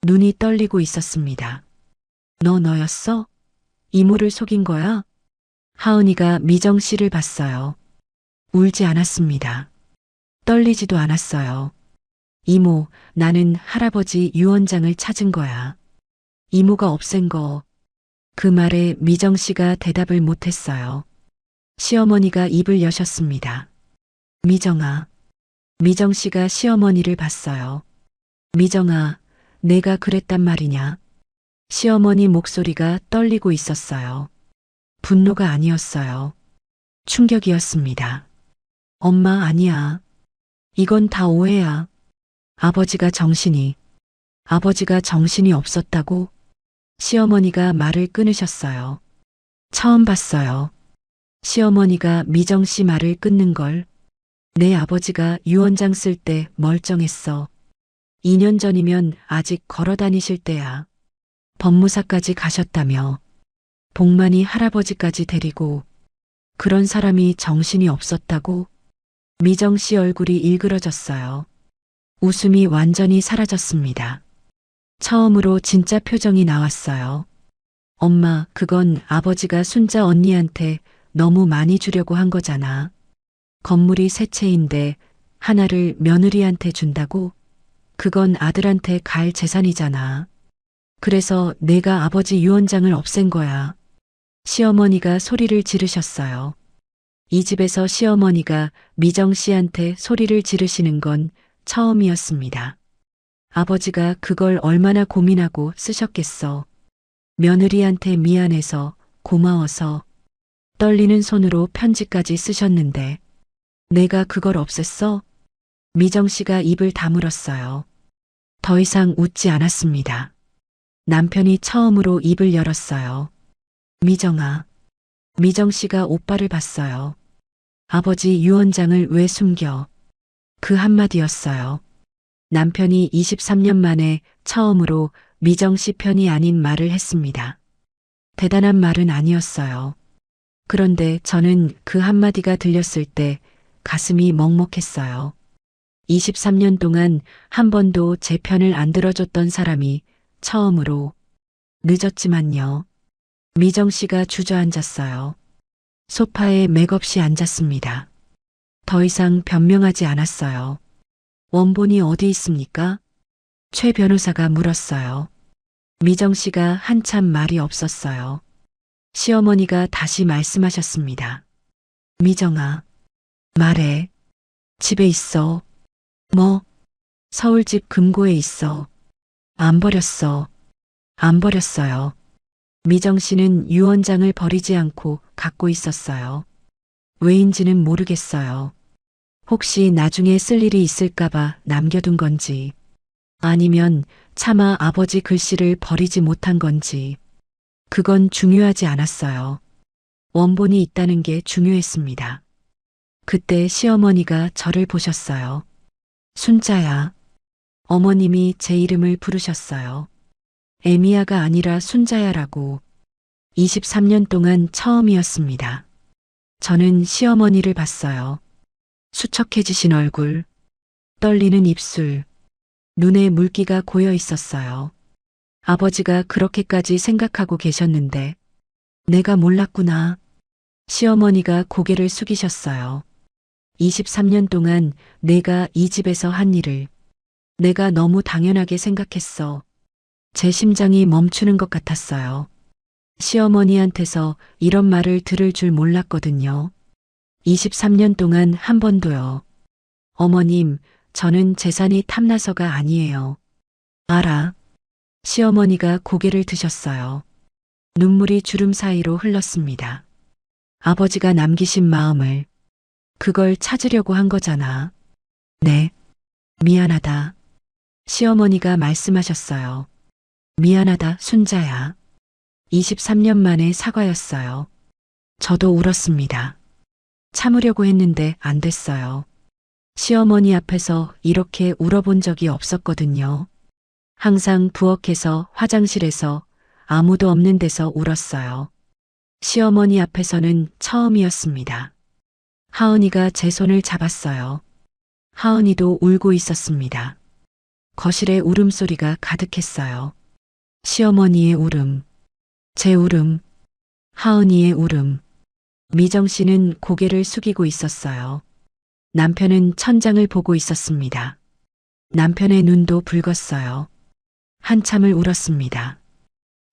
눈이 떨리고 있었습니다. 너였어? 이모를 속인 거야? 하은이가 미정 씨를 봤어요. 울지 않았습니다. 떨리지도 않았어요. 이모, 나는 할아버지 유언장을 찾은 거야. 이모가 없앤 거. 그 말에 미정 씨가 대답을 못했어요. 시어머니가 입을 여셨습니다. 미정아. 미정 씨가 시어머니를 봤어요. 미정아, 내가 그랬단 말이냐? 시어머니 목소리가 떨리고 있었어요. 분노가 아니었어요. 충격이었습니다. 엄마 아니야. 이건 다 오해야. 아버지가 정신이 없었다고? 시어머니가 말을 끊으셨어요. 처음 봤어요. 시어머니가 미정 씨 말을 끊는 걸. 내 아버지가 유언장 쓸 때 멀쩡했어. 2년 전이면 아직 걸어 다니실 때야. 법무사까지 가셨다며. 복만이 할아버지까지 데리고 그런 사람이 정신이 없었다고? 미정 씨 얼굴이 일그러졌어요. 웃음이 완전히 사라졌습니다. 처음으로 진짜 표정이 나왔어요. 엄마, 그건 아버지가 순자 언니한테 너무 많이 주려고 한 거잖아. 건물이 세 채인데 하나를 며느리한테 준다고? 그건 아들한테 갈 재산이잖아. 그래서 내가 아버지 유언장을 없앤 거야. 시어머니가 소리를 지르셨어요. 이 집에서 시어머니가 미정 씨한테 소리를 지르시는 건 처음이었습니다. 아버지가 그걸 얼마나 고민하고 쓰셨겠어. 며느리한테 미안해서, 고마워서, 떨리는 손으로 편지까지 쓰셨는데 내가 그걸 없앴어? 미정 씨가 입을 다물었어요. 더 이상 웃지 않았습니다. 남편이 처음으로 입을 열었어요. 미정아. 미정 씨가 오빠를 봤어요. 아버지 유언장을 왜 숨겨? 그 한마디였어요. 남편이 23년 만에 처음으로 미정 씨 편이 아닌 말을 했습니다. 대단한 말은 아니었어요. 그런데 저는 그 한마디가 들렸을 때 가슴이 먹먹했어요. 23년 동안 한 번도 제 편을 안 들어줬던 사람이 처음으로. 늦었지만요. 미정 씨가 주저앉았어요. 소파에 맥없이 앉았습니다. 더 이상 변명하지 않았어요. 원본이 어디 있습니까? 최 변호사가 물었어요. 미정 씨가 한참 말이 없었어요. 시어머니가 다시 말씀하셨습니다. 미정아, 말해. 집에 있어. 뭐? 서울집 금고에 있어. 안 버렸어. 안 버렸어요. 미정 씨는 유언장을 버리지 않고 갖고 있었어요. 왜인지는 모르겠어요. 혹시 나중에 쓸 일이 있을까봐 남겨둔 건지, 아니면 차마 아버지 글씨를 버리지 못한 건지, 그건 중요하지 않았어요. 원본이 있다는 게 중요했습니다. 그때 시어머니가 저를 보셨어요. 순자야. 어머님이 제 이름을 부르셨어요. 에미야가 아니라 순자야라고. 23년 동안 처음이었습니다. 저는 시어머니를 봤어요. 수척해지신 얼굴, 떨리는 입술, 눈에 물기가 고여 있었어요. 아버지가 그렇게까지 생각하고 계셨는데 내가 몰랐구나. 시어머니가 고개를 숙이셨어요. 23년 동안 내가 이 집에서 한 일을 내가 너무 당연하게 생각했어. 제 심장이 멈추는 것 같았어요. 시어머니한테서 이런 말을 들을 줄 몰랐거든요. 23년 동안 한 번도요. 어머님, 저는 재산이 탐나서가 아니에요. 알아. 시어머니가 고개를 드셨어요. 눈물이 주름 사이로 흘렀습니다. 아버지가 남기신 마음을 그걸 찾으려고 한 거잖아. 네. 미안하다. 시어머니가 말씀하셨어요. 미안하다, 순자야. 23년 만에 사과였어요. 저도 울었습니다. 참으려고 했는데 안 됐어요. 시어머니 앞에서 이렇게 울어본 적이 없었거든요. 항상 부엌에서, 화장실에서, 아무도 없는 데서 울었어요. 시어머니 앞에서는 처음이었습니다. 하은이가 제 손을 잡았어요. 하은이도 울고 있었습니다. 거실에 울음소리가 가득했어요. 시어머니의 울음, 제 울음, 하은이의 울음. 미정 씨는 고개를 숙이고 있었어요. 남편은 천장을 보고 있었습니다. 남편의 눈도 붉었어요. 한참을 울었습니다.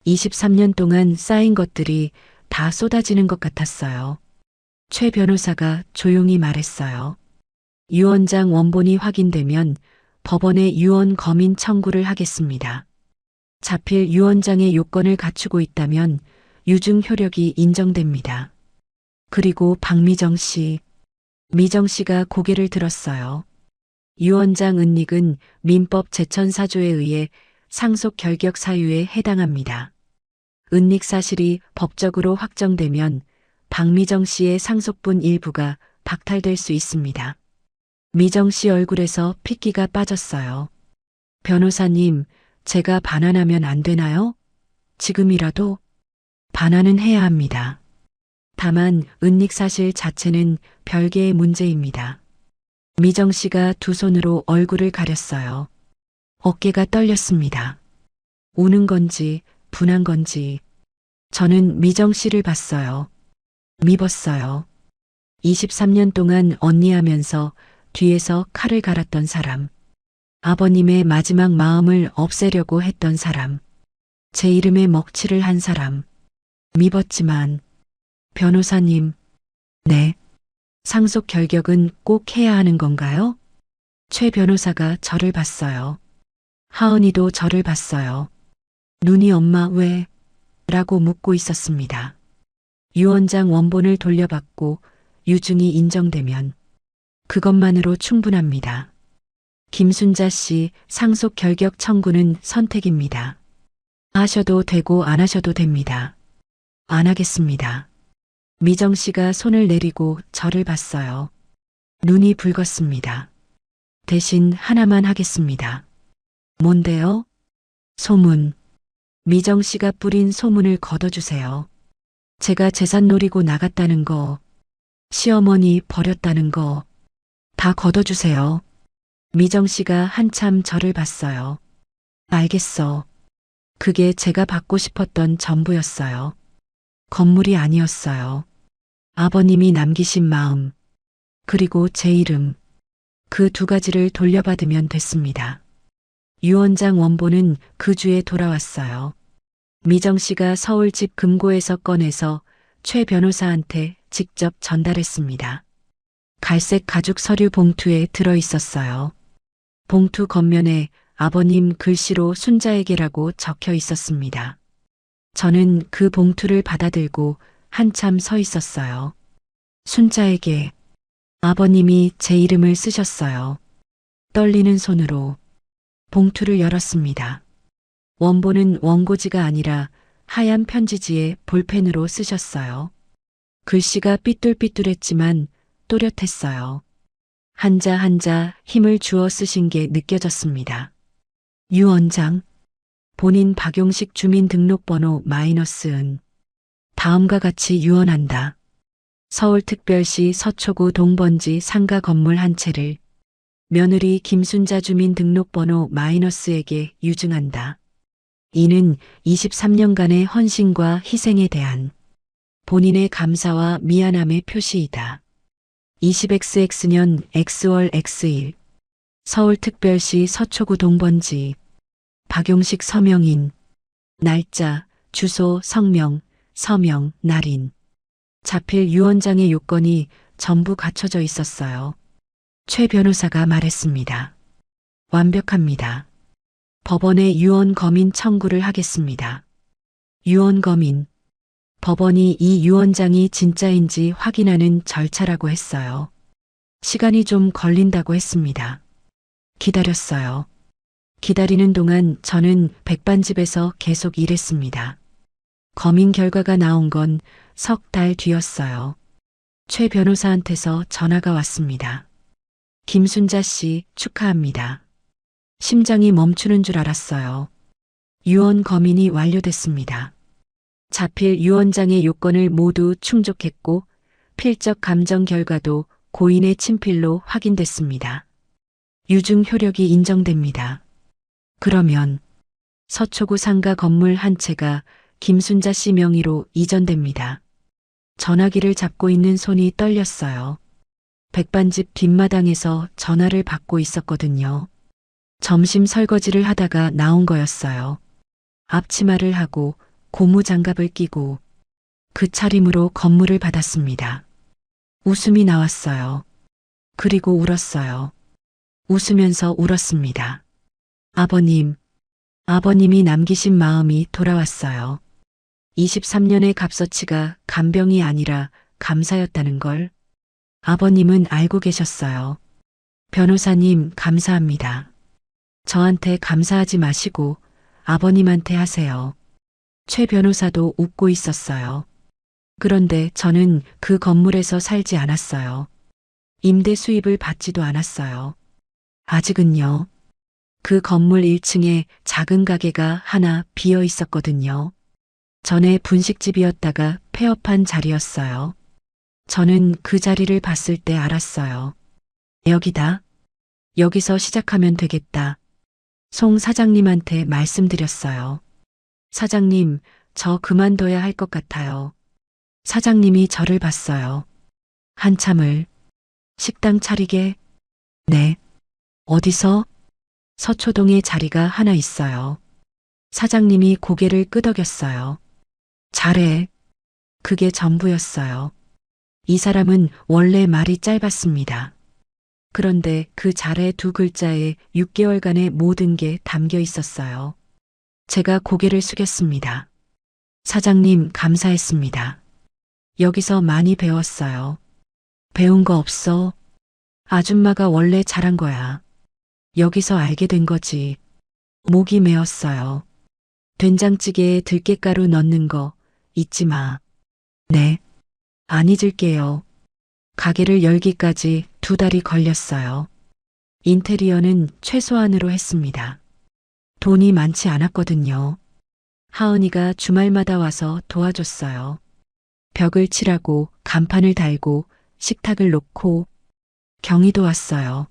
23년 동안 쌓인 것들이 다 쏟아지는 것 같았어요. 최 변호사가 조용히 말했어요. 유언장 원본이 확인되면 법원에 유언 검인 청구를 하겠습니다. 자필 유언장의 요건을 갖추고 있다면 유증 효력이 인정됩니다. 그리고 박미정 씨, 미정 씨가 고개를 들었어요. 유언장 은닉은 민법 제1004조에 의해 상속 결격 사유에 해당합니다. 은닉 사실이 법적으로 확정되면 박미정 씨의 상속분 일부가 박탈될 수 있습니다. 미정 씨 얼굴에서 핏기가 빠졌어요. 변호사님, 제가 반환하면 안 되나요? 지금이라도 반환은 해야 합니다. 다만 은닉 사실 자체는 별개의 문제입니다. 미정 씨가 두 손으로 얼굴을 가렸어요. 어깨가 떨렸습니다. 우는 건지 분한 건지 저는 미정 씨를 봤어요. 믿었어요. 23년 동안 언니하면서 뒤에서 칼을 갈았던 사람. 아버님의 마지막 마음을 없애려고 했던 사람. 제 이름에 먹칠을 한 사람. 믿었지만 변호사님, 네. 상속 결격은 꼭 해야 하는 건가요? 최 변호사가 저를 봤어요. 하은이도 저를 봤어요. 눈이 엄마 왜? 라고 묻고 있었습니다. 유언장 원본을 돌려받고 유증이 인정되면 그것만으로 충분합니다. 김순자 씨 상속 결격 청구는 선택입니다. 하셔도 되고 안 하셔도 됩니다. 안 하겠습니다. 미정 씨가 손을 내리고 저를 봤어요. 눈이 붉었습니다. 대신 하나만 하겠습니다. 뭔데요? 소문. 미정 씨가 뿌린 소문을 걷어주세요. 제가 재산 노리고 나갔다는 거, 시어머니 버렸다는 거, 다 걷어주세요. 미정 씨가 한참 저를 봤어요. 알겠어. 그게 제가 받고 싶었던 전부였어요. 건물이 아니었어요. 아버님이 남기신 마음, 그리고 제 이름, 그 두 가지를 돌려받으면 됐습니다. 유언장 원본은 그 주에 돌아왔어요. 미정 씨가 서울집 금고에서 꺼내서 최 변호사한테 직접 전달했습니다. 갈색 가죽 서류 봉투에 들어 있었어요. 봉투 겉면에 아버님 글씨로 순자에게라고 적혀 있었습니다. 저는 그 봉투를 받아들고 한참 서 있었어요. 순자에게 아버님이 제 이름을 쓰셨어요. 떨리는 손으로 봉투를 열었습니다. 원본은 원고지가 아니라 하얀 편지지에 볼펜으로 쓰셨어요. 글씨가 삐뚤삐뚤했지만 또렷했어요. 한자 한자 힘을 주어 쓰신 게 느껴졌습니다. 유언장, 본인 박용식 주민등록번호 -은 다음과 같이 유언한다. 서울특별시 서초구 동번지 상가 건물 한 채를 며느리 김순자 주민등록번호 -에게 유증한다. 이는 23년간의 헌신과 희생에 대한 본인의 감사와 미안함의 표시이다. 20xx년 X월 X일 서울특별시 서초구 동번지 박용식 서명인 날짜, 주소, 성명, 서명, 날인 자필 유언장의 요건이 전부 갖춰져 있었어요. 최 변호사가 말했습니다. 완벽합니다. 법원에 유언 검인 청구를 하겠습니다. 유언 검인. 법원이 이 유언장이 진짜인지 확인하는 절차라고 했어요. 시간이 좀 걸린다고 했습니다. 기다렸어요. 기다리는 동안 저는 백반집에서 계속 일했습니다. 검인 결과가 나온 건 석 달 뒤였어요. 최 변호사한테서 전화가 왔습니다. 김순자 씨 축하합니다. 심장이 멈추는 줄 알았어요. 유언 검인이 완료됐습니다. 자필 유언장의 요건을 모두 충족했고 필적 감정 결과도 고인의 친필로 확인됐습니다. 유증 효력이 인정됩니다. 그러면 서초구 상가 건물 한 채가 김순자 씨 명의로 이전됩니다. 전화기를 잡고 있는 손이 떨렸어요. 백반집 뒷마당에서 전화를 받고 있었거든요. 점심 설거지를 하다가 나온 거였어요. 앞치마를 하고 고무장갑을 끼고 그 차림으로 건물을 받았습니다. 웃음이 나왔어요. 그리고 울었어요. 웃으면서 울었습니다. 아버님, 아버님이 남기신 마음이 돌아왔어요. 23년의 값어치가 간병이 아니라 감사였다는 걸 아버님은 알고 계셨어요. 변호사님, 감사합니다. 저한테 감사하지 마시고 아버님한테 하세요. 최 변호사도 웃고 있었어요. 그런데 저는 그 건물에서 살지 않았어요. 임대 수입을 받지도 않았어요. 아직은요. 그 건물 1층에 작은 가게가 하나 비어 있었거든요. 전에 분식집이었다가 폐업한 자리였어요. 저는 그 자리를 봤을 때 알았어요. 여기다. 여기서 시작하면 되겠다. 송 사장님한테 말씀드렸어요. 사장님, 저 그만둬야 할 것 같아요. 사장님이 저를 봤어요. 한참을. 식당 차리게? 네. 어디서? 서초동에 자리가 하나 있어요. 사장님이 고개를 끄덕였어요. 잘해. 그게 전부였어요. 이 사람은 원래 말이 짧았습니다. 그런데 그 잘해 두 글자에 6개월간의 모든 게 담겨 있었어요. 제가 고개를 숙였습니다. 사장님, 감사했습니다. 여기서 많이 배웠어요. 배운 거 없어? 아줌마가 원래 잘한 거야. 여기서 알게 된 거지. 목이 메었어요. 된장찌개에 들깨가루 넣는 거 잊지 마. 네. 안 잊을게요. 가게를 열기까지 2달이 걸렸어요. 인테리어는 최소한으로 했습니다. 돈이 많지 않았거든요. 하은이가 주말마다 와서 도와줬어요. 벽을 칠하고 간판을 달고 식탁을 놓고 경희도 왔어요.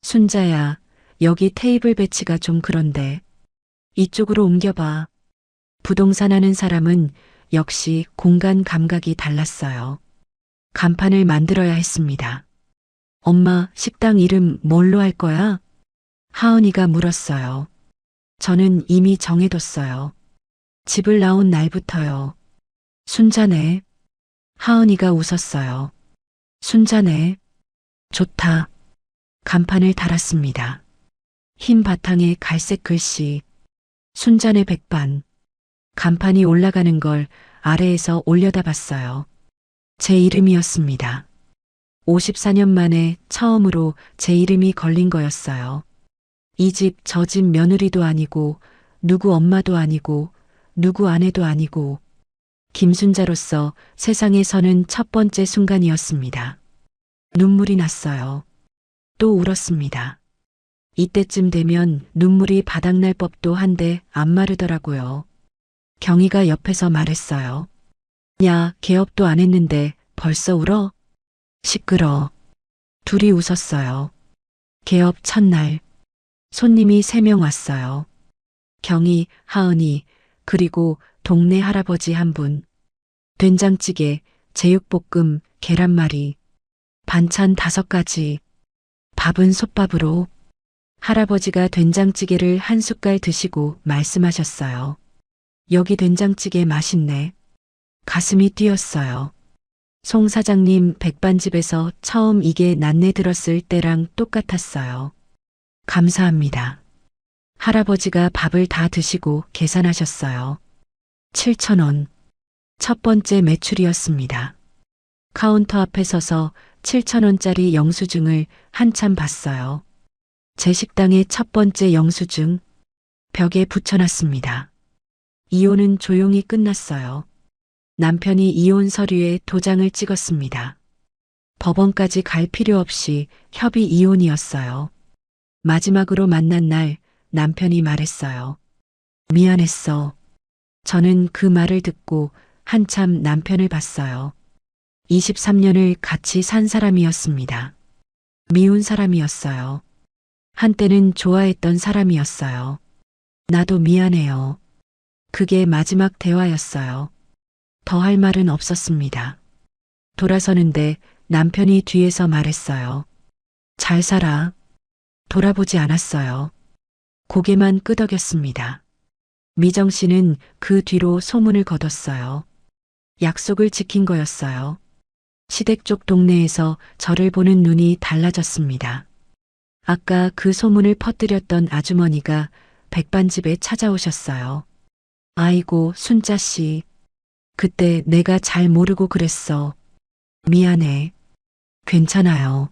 순자야, 여기 테이블 배치가 좀 그런데 이쪽으로 옮겨봐. 부동산 하는 사람은 역시 공간 감각이 달랐어요. 간판을 만들어야 했습니다. 엄마, 식당 이름 뭘로 할 거야? 하은이가 물었어요. 저는 이미 정해뒀어요. 집을 나온 날부터요. 순자네. 하은이가 웃었어요. 순자네. 좋다. 간판을 달았습니다. 흰 바탕에 갈색 글씨. 순자네 백반. 간판이 올라가는 걸 아래에서 올려다봤어요. 제 이름이었습니다. 54년 만에 처음으로 제 이름이 걸린 거였어요. 이 집 저 집 며느리도 아니고 누구 엄마도 아니고 누구 아내도 아니고 김순자로서 세상에 서는 첫 번째 순간이었습니다. 눈물이 났어요. 또 울었습니다. 이때쯤 되면 눈물이 바닥날 법도 한데 안 마르더라고요. 경희가 옆에서 말했어요. 야, 개업도 안 했는데 벌써 울어? 시끄러. 둘이 웃었어요. 개업 첫날. 손님이 3명 왔어요. 경희, 하은이, 그리고 동네 할아버지 한 분. 된장찌개, 제육볶음, 계란말이, 반찬 5가지. 밥은 솥밥으로. 할아버지가 된장찌개를 한 숟갈 드시고 말씀하셨어요. 여기 된장찌개 맛있네. 가슴이 뛰었어요. 송 사장님 백반집에서 처음 이게 난내 들었을 때랑 똑같았어요. 감사합니다. 할아버지가 밥을 다 드시고 계산하셨어요. 7,000원. 첫 번째 매출이었습니다. 카운터 앞에 서서 7,000원짜리 영수증을 한참 봤어요. 제 식당의 첫 번째 영수증. 벽에 붙여놨습니다. 이혼은 조용히 끝났어요. 남편이 이혼 서류에 도장을 찍었습니다. 법원까지 갈 필요 없이 협의 이혼이었어요. 마지막으로 만난 날 남편이 말했어요. 미안했어. 저는 그 말을 듣고 한참 남편을 봤어요. 23년을 같이 산 사람이었습니다. 미운 사람이었어요. 한때는 좋아했던 사람이었어요. 나도 미안해요. 그게 마지막 대화였어요. 더 할 말은 없었습니다. 돌아서는데 남편이 뒤에서 말했어요. 잘 살아. 돌아보지 않았어요. 고개만 끄덕였습니다. 미정 씨는 그 뒤로 소문을 거뒀어요. 약속을 지킨 거였어요. 시댁 쪽 동네에서 저를 보는 눈이 달라졌습니다. 아까 그 소문을 퍼뜨렸던 아주머니가 백반집에 찾아오셨어요. 아이고, 순자 씨. 그때 내가 잘 모르고 그랬어. 미안해. 괜찮아요.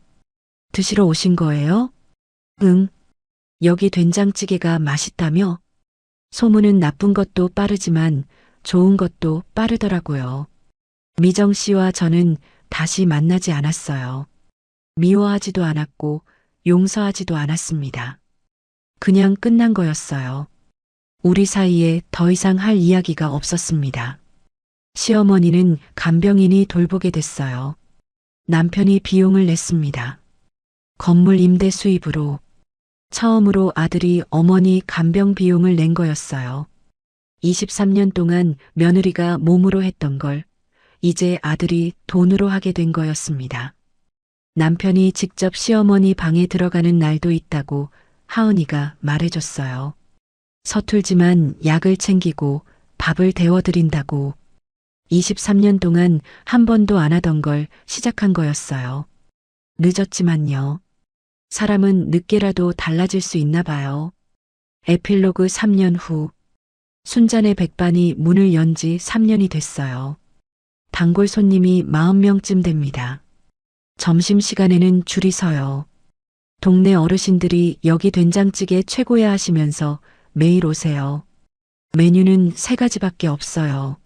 드시러 오신 거예요? 응. 여기 된장찌개가 맛있다며? 소문은 나쁜 것도 빠르지만 좋은 것도 빠르더라고요. 미정 씨와 저는 다시 만나지 않았어요. 미워하지도 않았고 용서하지도 않았습니다. 그냥 끝난 거였어요. 우리 사이에 더 이상 할 이야기가 없었습니다. 시어머니는 간병인이 돌보게 됐어요. 남편이 비용을 냈습니다. 건물 임대 수입으로. 처음으로 아들이 어머니 간병 비용을 낸 거였어요. 23년 동안 며느리가 몸으로 했던 걸 이제 아들이 돈으로 하게 된 거였습니다. 남편이 직접 시어머니 방에 들어가는 날도 있다고 하은이가 말해줬어요. 서툴지만 약을 챙기고 밥을 데워드린다고. 23년 동안 한 번도 안 하던 걸 시작한 거였어요. 늦었지만요. 사람은 늦게라도 달라질 수 있나 봐요. 에필로그 3년 후. 순잔의 백반이 문을 연 지 3년이 됐어요. 단골 손님이 40명쯤 됩니다. 점심시간에는 줄이 서요. 동네 어르신들이 여기 된장찌개 최고야 하시면서 매일 오세요. 메뉴는 3가지밖에 없어요.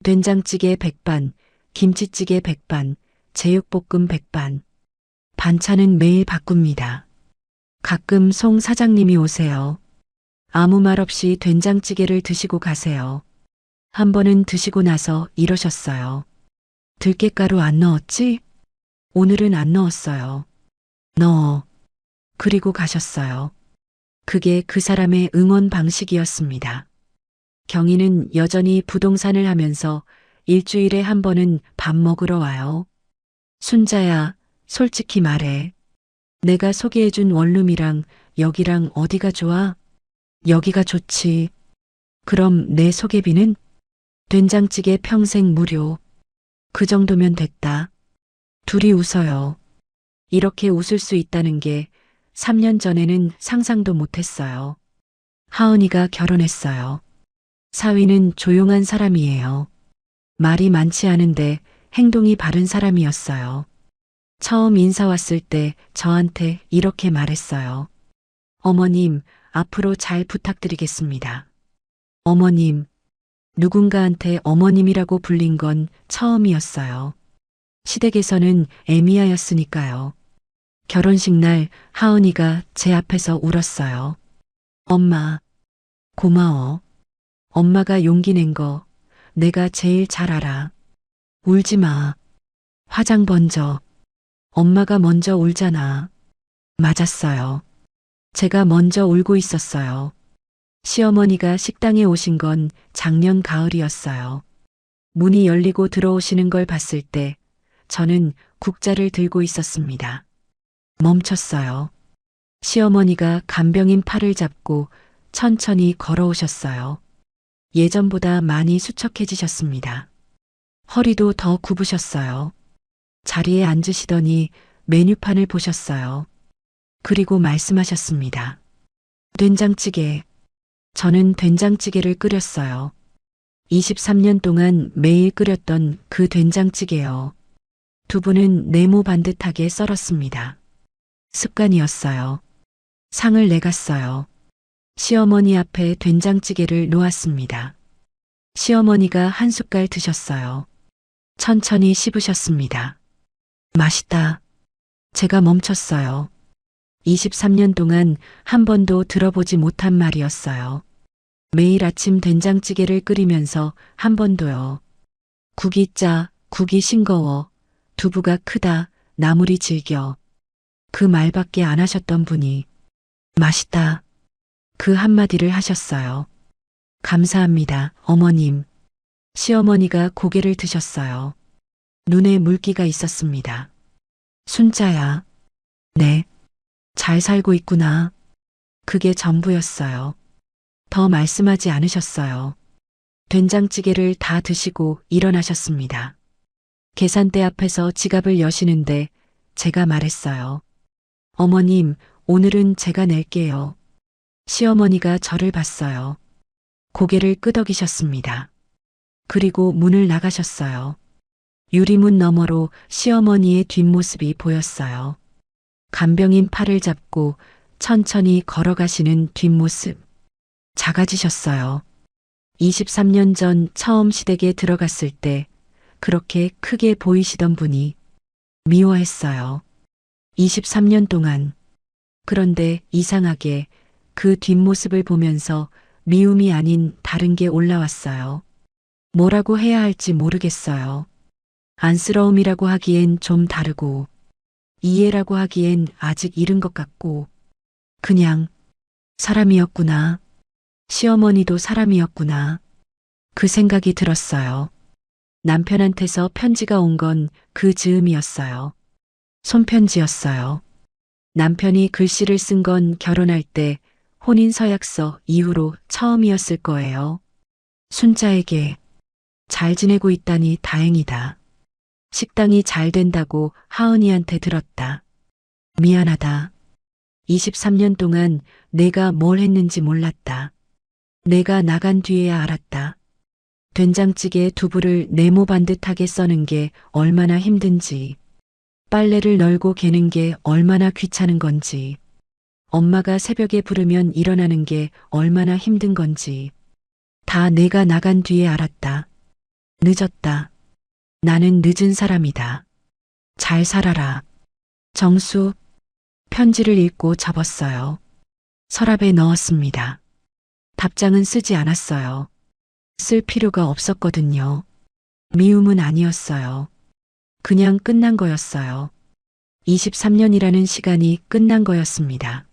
된장찌개 100반, 김치찌개 100반, 제육볶음 100반. 반찬은 매일 바꿉니다. 가끔 송 사장님이 오세요. 아무 말 없이 된장찌개를 드시고 가세요. 한 번은 드시고 나서 이러셨어요. 들깨가루 안 넣었지? 오늘은 안 넣었어요. 넣어. 그리고 가셨어요. 그게 그 사람의 응원 방식이었습니다. 경희는 여전히 부동산을 하면서 일주일에 한 번은 밥 먹으러 와요. 순자야, 솔직히 말해. 내가 소개해준 원룸이랑 여기랑 어디가 좋아? 여기가 좋지. 그럼 내 소개비는? 된장찌개 평생 무료. 그 정도면 됐다. 둘이 웃어요. 이렇게 웃을 수 있다는 게 3년 전에는 상상도 못했어요. 하은이가 결혼했어요. 사위는 조용한 사람이에요. 말이 많지 않은데 행동이 바른 사람이었어요. 처음 인사 왔을 때 저한테 이렇게 말했어요. 어머님, 앞으로 잘 부탁드리겠습니다. 어머님, 누군가한테 어머님이라고 불린 건 처음이었어요. 시댁에서는 애미야였으니까요. 결혼식 날 하은이가 제 앞에서 울었어요. 엄마, 고마워. 엄마가 용기 낸 거 내가 제일 잘 알아. 울지 마. 화장 번져. 엄마가 먼저 울잖아. 맞았어요. 제가 먼저 울고 있었어요. 시어머니가 식당에 오신 건 작년 가을이었어요. 문이 열리고 들어오시는 걸 봤을 때 저는 국자를 들고 있었습니다. 멈췄어요. 시어머니가 간병인 팔을 잡고 천천히 걸어오셨어요. 예전보다 많이 수척해지셨습니다. 허리도 더 굽으셨어요. 자리에 앉으시더니 메뉴판을 보셨어요. 그리고 말씀하셨습니다. 된장찌개. 저는 된장찌개를 끓였어요. 23년 동안 매일 끓였던 그 된장찌개요. 두부는 네모 반듯하게 썰었습니다. 습관이었어요. 상을 내갔어요. 시어머니 앞에 된장찌개를 놓았습니다. 시어머니가 한 숟갈 드셨어요. 천천히 씹으셨습니다. 맛있다. 제가 멈췄어요. 23년 동안 한 번도 들어보지 못한 말이었어요. 매일 아침 된장찌개를 끓이면서 한 번도요. 국이 짜, 국이 싱거워, 두부가 크다, 나물이 질겨. 그 말밖에 안 하셨던 분이 맛있다. 그 한마디를 하셨어요. 감사합니다, 어머님. 시어머니가 고개를 드셨어요. 눈에 물기가 있었습니다. 순자야. 네. 잘 살고 있구나. 그게 전부였어요. 더 말씀하지 않으셨어요. 된장찌개를 다 드시고 일어나셨습니다. 계산대 앞에서 지갑을 여시는데 제가 말했어요. 어머님, 오늘은 제가 낼게요. 시어머니가 저를 봤어요. 고개를 끄덕이셨습니다. 그리고 문을 나가셨어요. 유리문 너머로 시어머니의 뒷모습이 보였어요. 간병인 팔을 잡고 천천히 걸어가시는 뒷모습. 작아지셨어요. 23년 전 처음 시댁에 들어갔을 때 그렇게 크게 보이시던 분이 미워했어요. 23년 동안. 그런데 이상하게 그 뒷모습을 보면서 미움이 아닌 다른 게 올라왔어요. 뭐라고 해야 할지 모르겠어요. 안쓰러움이라고 하기엔 좀 다르고, 이해라고 하기엔 아직 이른 것 같고, 그냥 사람이었구나. 시어머니도 사람이었구나. 그 생각이 들었어요. 남편한테서 편지가 온 건 그 즈음이었어요. 손편지였어요. 남편이 글씨를 쓴 건 결혼할 때 혼인서약서 이후로 처음이었을 거예요. 순자에게 잘 지내고 있다니 다행이다. 식당이 잘 된다고 하은이한테 들었다. 미안하다. 23년 동안 내가 뭘 했는지 몰랐다. 내가 나간 뒤에야 알았다. 된장찌개 두부를 네모 반듯하게 써는 게 얼마나 힘든지, 빨래를 널고 개는 게 얼마나 귀찮은 건지, 엄마가 새벽에 부르면 일어나는 게 얼마나 힘든 건지, 다 내가 나간 뒤에 알았다. 늦었다. 나는 늦은 사람이다. 잘 살아라. 정수. 편지를 읽고 접었어요. 서랍에 넣었습니다. 답장은 쓰지 않았어요. 쓸 필요가 없었거든요. 미움은 아니었어요. 그냥 끝난 거였어요. 23년이라는 시간이 끝난 거였습니다.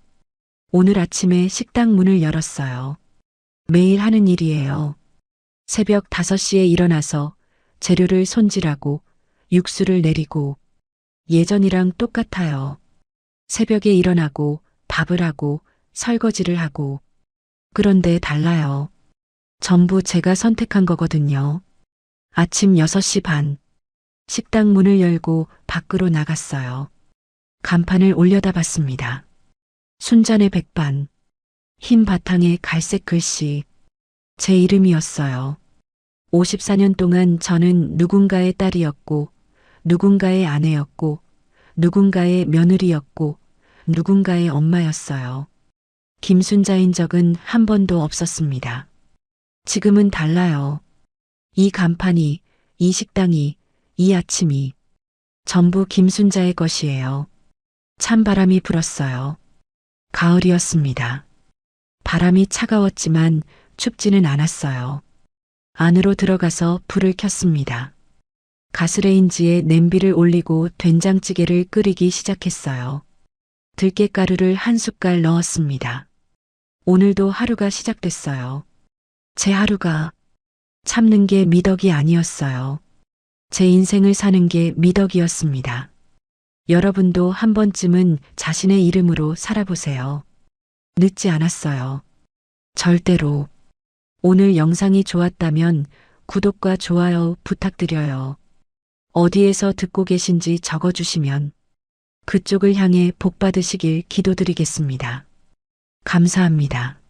오늘 아침에 식당 문을 열었어요. 매일 하는 일이에요. 새벽 5시에 일어나서 재료를 손질하고 육수를 내리고, 예전이랑 똑같아요. 새벽에 일어나고 밥을 하고 설거지를 하고. 그런데 달라요. 전부 제가 선택한 거거든요. 아침 6시 반. 식당 문을 열고 밖으로 나갔어요. 간판을 올려다 봤습니다. 순잔의 백반. 흰 바탕에 갈색 글씨. 제 이름이었어요. 54년 동안 저는 누군가의 딸이었고, 누군가의 아내였고, 누군가의 며느리였고, 누군가의 엄마였어요. 김순자인 적은 한 번도 없었습니다. 지금은 달라요. 이 간판이, 이 식당이, 이 아침이 전부 김순자의 것이에요. 찬바람이 불었어요. 가을이었습니다. 바람이 차가웠지만 춥지는 않았어요. 안으로 들어가서 불을 켰습니다. 가스레인지에 냄비를 올리고 된장찌개를 끓이기 시작했어요. 들깨가루를 한 숟갈 넣었습니다. 오늘도 하루가 시작됐어요. 제 하루가 참는 게 미덕이 아니었어요. 제 인생을 사는 게 미덕이었습니다. 여러분도 한 번쯤은 자신의 이름으로 살아보세요. 늦지 않았어요. 절대로. 오늘 영상이 좋았다면 구독과 좋아요 부탁드려요. 어디에서 듣고 계신지 적어주시면 그쪽을 향해 복 받으시길 기도드리겠습니다. 감사합니다.